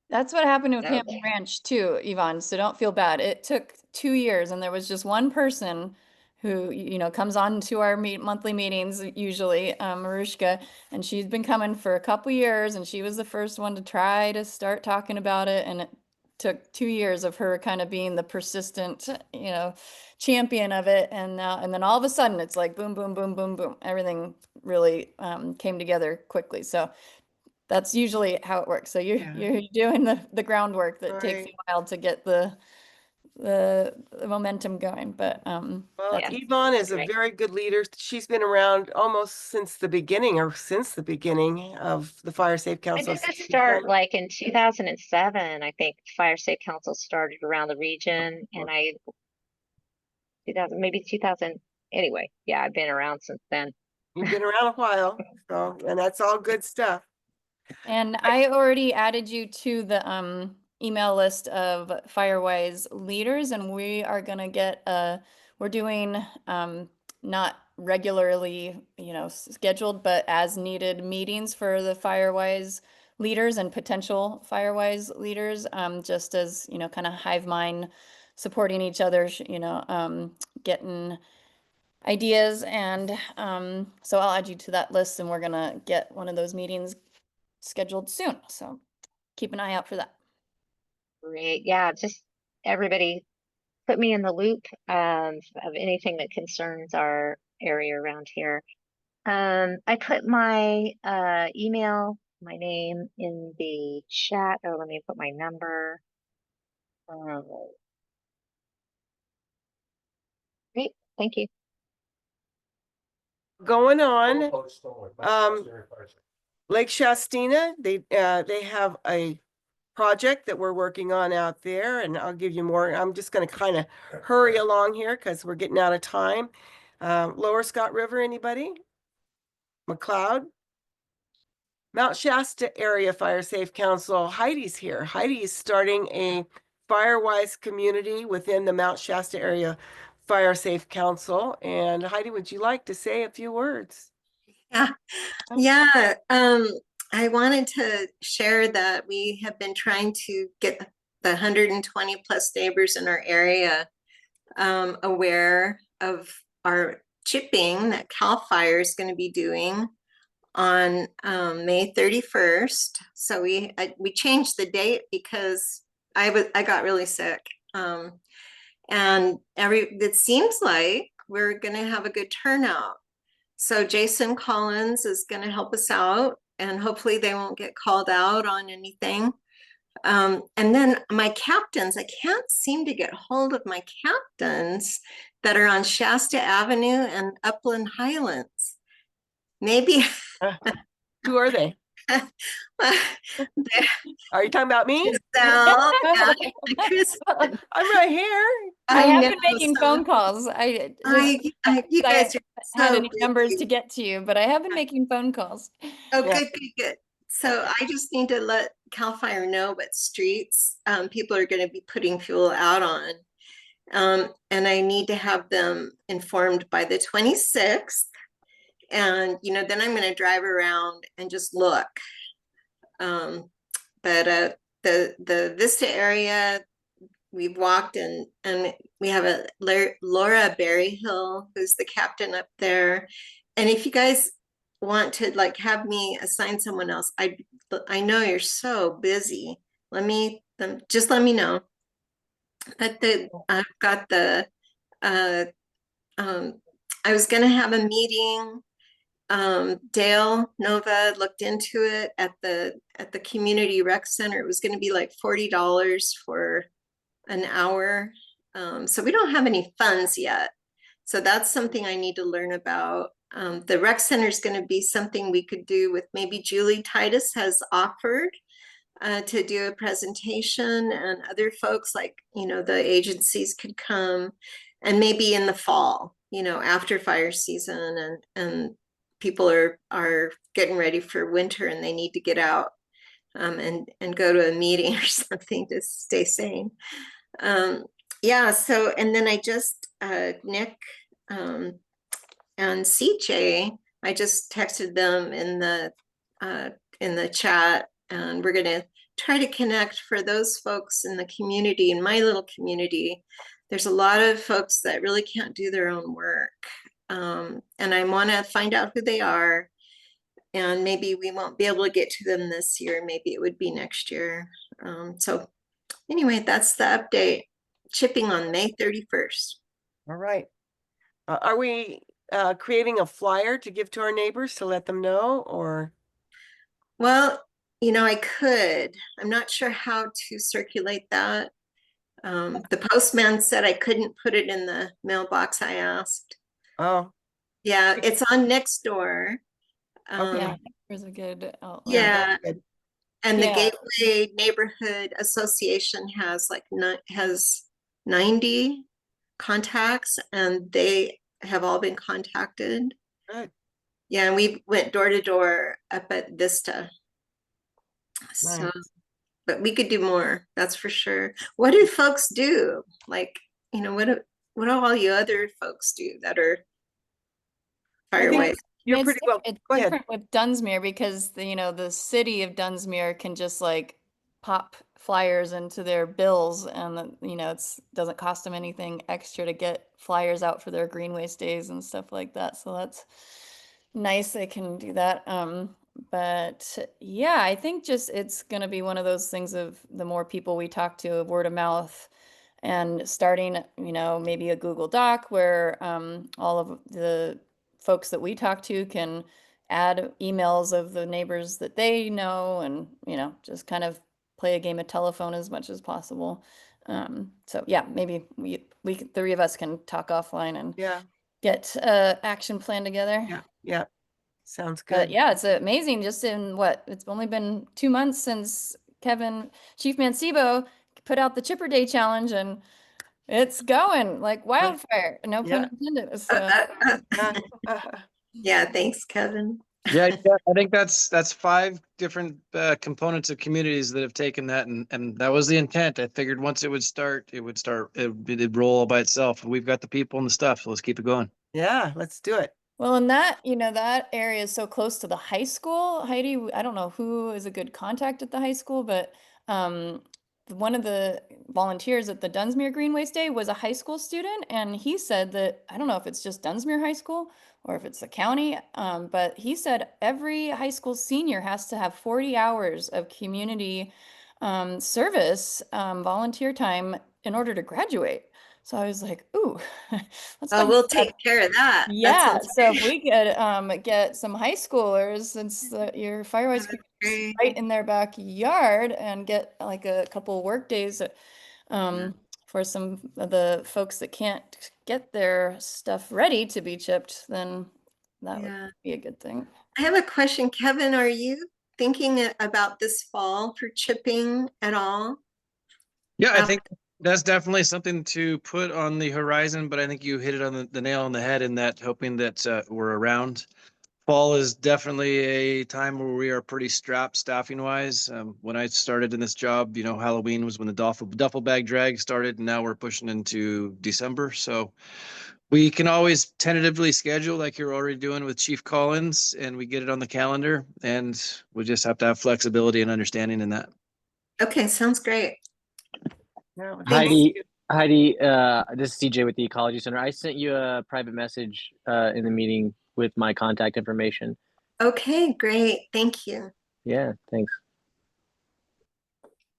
That's what happened with Okay. Hammond Ranch too, Yvonne. So don't feel bad. It took 2 years, and there was just one person who, comes on to our monthly meetings usually, Marushka, and she's been coming for a couple years, and she was the first one to try to start talking about it, and it took 2 years of her kind of being the persistent, champion of it, and then all of a sudden it's like boom, boom, boom, boom, boom. Everything really came together quickly. So that's usually how it works. So you're doing the groundwork that takes a while to get the momentum going. But Well, that's Yvonne is a great. very good leader. She's been around almost since the beginning of the Fire Safe I Council. did this start like in 2007. I think Fire Safe Council started around the region, and 2000. Anyway, yeah, I've been around since then. You've been around a while, so, and that's all good stuff. And I already added you to the email list of Firewise leaders, and we are gonna get we're doing not regularly, scheduled, but as needed meetings for the Firewise leaders and potential Firewise leaders, just as, kind of hive mind supporting each other, getting ideas. And so I'll add you to that list, and we're gonna get one of those meetings scheduled soon. So keep an eye out for that. Great. Yeah, just everybody put me in the loop of anything that concerns our area around here. I put my email, my name in the chat. Oh, let me put my number. Great. Thank you. Going on, Lake Shastina, they have a project that we're working on out there, and I'll give you more. I'm just going to kind of hurry along here because we're getting out of time. Lower Scott River, anybody? McLeod? Mount Shasta Area Fire Safe Council, Heidi's here. Heidi is starting a Firewise community within the Mount Shasta Area Fire Safe Council. And Heidi, would you like to say a few words? Yeah, yeah. I wanted to share that we have been trying to get the 120 plus neighbors in our area aware of our chipping that CAL FIRE is going to be doing on May 31st. So we changed the date because I got really sick. And it seems like we're going to have a good turnout. So Jason Collins is going to help us out, and hopefully they won't get called out on anything. And then my captains, I can't seem to get hold of my captains that are on Shasta Avenue and Upland Highlands. Maybe. Who are they? Are you talking about me? I'm right here. I have know, been making phone calls. You guys are had so any numbers busy. to get to you, but I have been making phone calls. Oh, good. So I just need to let CAL FIRE know what streets people are going to be putting fuel out on. And I need to have them informed by the 26th. And, then I'm going to drive around and just look. But the Vista area, we've walked and we have a Laura Berryhill, who's the captain up there. And if you guys want to have me assign someone else, I know you're so busy. Just let me know. But I've got I was going to have a meeting. Dale Nova looked into it at the community rec center. It was going to be like $40 for an hour. So we don't have any funds yet. So that's something I need to learn about. The rec center is going to be something we could do with maybe Julie Titus has offered to do a presentation, and other folks like, the agencies could come, and maybe in the fall, after fire season and people are getting ready for winter and they need to get out and go to a meeting or something to stay sane. Yeah, so, and then I just, Nick and CJ, I just texted them in the chat, and we're gonna try to connect for those folks in the community, in my little community. There's a lot of folks that really can't do their own work. And I wanna find out who they are, and maybe we won't be able to get to them this year. Maybe it would be next year. So anyway, that's the update. Chipping on May 31st. All right. Are we creating a flyer to give to our neighbors to let them know, or? Well, I could. I'm not sure how to circulate that. The postman said I couldn't put it in the mailbox I asked. Oh. Yeah, it's on Nextdoor. Yeah, there's a good outlet. Yeah. And the Yeah. Gateway Neighborhood Association has has 90 contacts, and they have all been contacted. Good. Yeah, and we went door to door up at Vista. Nice. So, but we could do more, that's for sure. What do folks do? Like, what do all you other folks do that are Firewise? You're pretty well. It's Go ahead. different with Dunsmuir because the city of Dunsmuir can just pop flyers into their bills, and it doesn't cost them anything extra to get flyers out for their greenways days and stuff like that. So that's nice. They can do that. But yeah, I think just it's going to be one of those things of the more people we talk to, word of mouth, and starting, maybe a Google Doc where all of the folks that we talk to can add emails of the neighbors that they know, and just kind of play a game of telephone as much as possible. So yeah, maybe we three of us can talk offline and Yeah, get action plan together. yeah. Sounds But good. yeah, it's amazing. Just in it's only been 2 months since Chief Mancebo put out the Chipper Day challenge, and it's going like wildfire. No pun Yeah. intended. So Yeah, thanks, Kevin. Yeah, I think that's 5 different components of communities that have taken that, and that was the intent. I figured once it'd roll all by itself. We've got the people and the stuff, so let's keep it going. Yeah, let's do it. well, and that area is so close to the high school. Heidi, I don't know who is a good contact at the high school, but one of the volunteers at the Dunsmuir Greenways Day was a high school student, and he said that, I don't know if it's just Dunsmuir High School or if it's the county, but he said every high school senior has to have 40 hours of community service, volunteer time in order to graduate. So I was like, ooh, let's talk We'll about that. take care of that. That Yeah, sounds so if great. we could get some high schoolers, since your Firewise That's is great. right in their backyard, and get like a couple work days for some of the folks that can't get their stuff ready to be chipped, then that would Yeah. be a good thing. I have a question, Kevin. Are you thinking about this fall for chipping at all? Yeah, I think that's definitely something to put on the horizon, but I think you hit it on the nail on the head in that, hoping that we're around. Fall is definitely a time where we are pretty strapped staffing wise. When I started in this job, Halloween was when the duffel bag drag started, and now we're pushing into December. So we can always tentatively schedule like you're already doing with Chief Collins, and we get it on the calendar, and we just have to have flexibility and understanding in that. Okay, sounds great. Yeah, Heidi, this is CJ with the Ecology Center. I sent you a private message in the meeting with my contact information. Okay, great. Thank you. Yeah, thanks.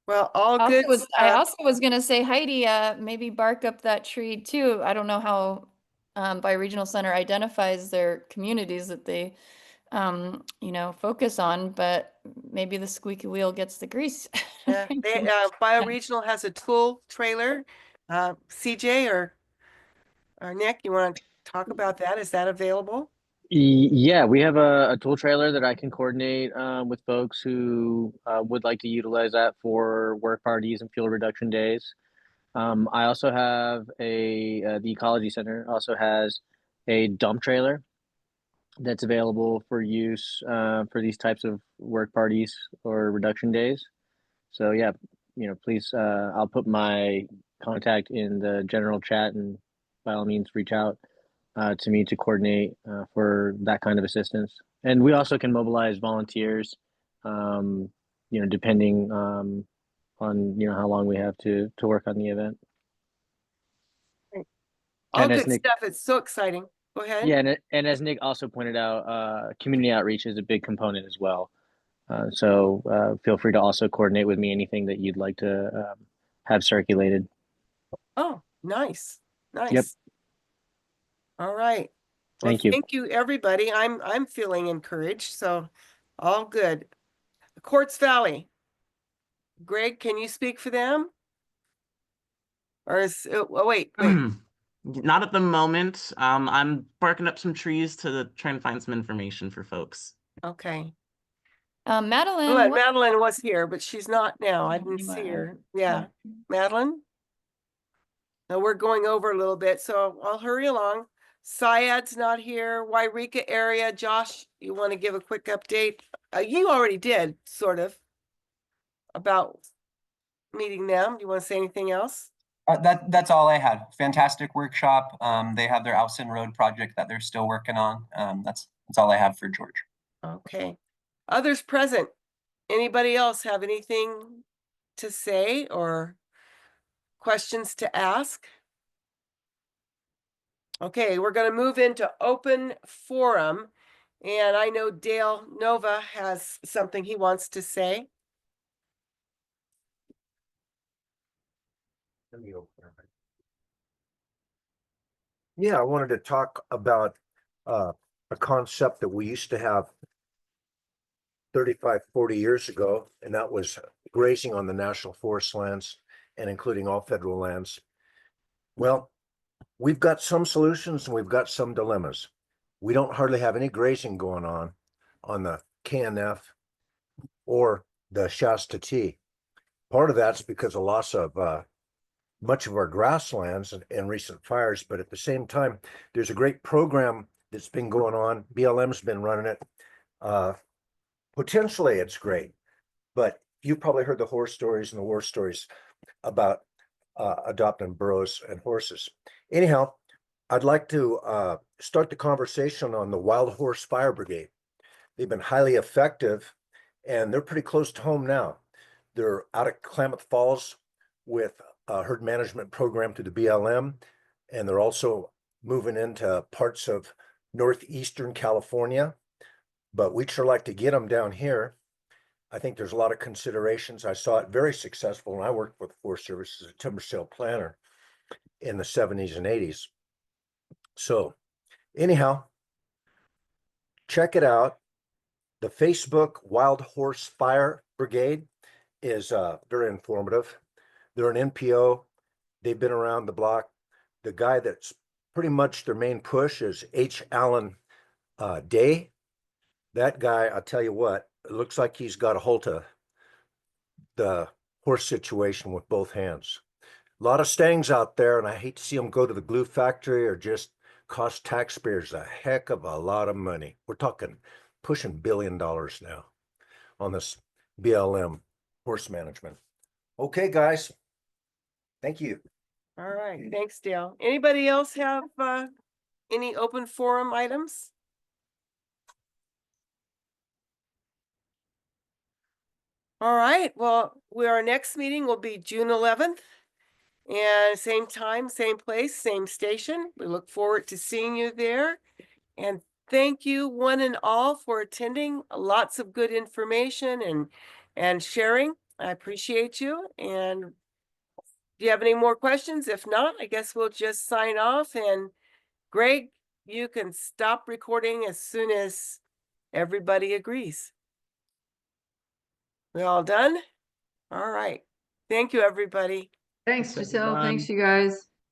Well, all I good also stuff. was gonna say, Heidi, maybe bark up that tree too. I don't know how Bioregional Center identifies their communities that they focus on, but maybe the squeaky wheel gets the grease. Yeah, Bioregional has a tool trailer. CJ or Nick, you want to talk about that? Is that available? Yeah, we have a tool trailer that I can coordinate with folks who would like to utilize that for work parties and fuel reduction days. I also have the Ecology Center also has a dump trailer that's available for use for these types of work parties or reduction days. So yeah, please, I'll put my contact in the general chat, and by all means, reach out to me to coordinate for that kind of assistance. And we also can mobilize volunteers, depending on how long we have to work on the event. All And as good Nick, stuff. It's so exciting. Go ahead. yeah, and as Nick also pointed out, community outreach is a big component as well. So feel free to also coordinate with me anything that you'd like to have circulated. Oh, nice. Yep. Nice. All right. Well, Thank you. thank you, everybody. I'm feeling encouraged, so all good. Quartz Valley. Greg, can you speak for them? Or wait. Not at the moment. I'm barking up some trees to try and find some information for folks. Okay. Madeline. Well, Madeline was here, but she's not now. I didn't anymore. see her. Yeah. Madeline? Now we're going over a little bit, so I'll hurry along. Syed's not here. Wairika area. Josh, you want to give a quick update? You already did, sort of, about meeting them. Do you want to say anything else? That's all I had. Fantastic workshop. They have their Austin Road project that they're still working on. That's all I have for George. Okay. Others present. Anybody else have anything to say or questions to ask? Okay, we're going to move into open forum. And I know Dale Nova has something he wants to say. Yeah, I wanted to talk about a concept that we used to have 35, 40 years ago, and that was grazing on the national forest lands and including all federal lands. Well, we've got some solutions and we've got some dilemmas. We don't hardly have any grazing going on the KNF or the Shasta T. Part of that's because of loss of much of our grasslands and recent fires, but at the same time, there's a great program that's been going on. BLM's been running it. Potentially it's great, but you've probably heard the horror stories and the war stories about adopting burros and horses. Anyhow, I'd like to start the conversation on the Wild Horse Fire Brigade. They've been highly effective and they're pretty close to home now. They're out of Klamath Falls with a herd management program through the BLM, and they're also moving into parts of northeastern California, but we'd sure like to get them down here. I think there's a lot of considerations. I saw it very successful when I worked with the Forest Service as a timber sale planner in the 70s and 80s. So anyhow, check it out. The Facebook Wild Horse Fire Brigade is very informative. They're an NPO. They've been around the block. The guy that's pretty much their main push is H. Allen Day. That guy, I'll tell you what, it looks like he's got a hold of the horse situation with both hands. A lot of stangs out there, and I hate to see them go to the glue factory or just cost taxpayers a heck of a lot of money. We're talking pushing $1 billion now on this BLM horse management. Okay, guys. Thank you. All right, thanks, Dale. Anybody else have any open forum items? All right, well, our next meeting will be June 11th. And same time, same place, same station. We look forward to seeing you there. And thank you one and all for attending. Lots of good information and sharing. I appreciate you. And do you have any more questions? If not, I guess we'll just sign off. And Greg, you can stop recording as soon as everybody agrees. We all done? All right. Thank you, everybody. Thanks, Giselle. Thanks, you guys.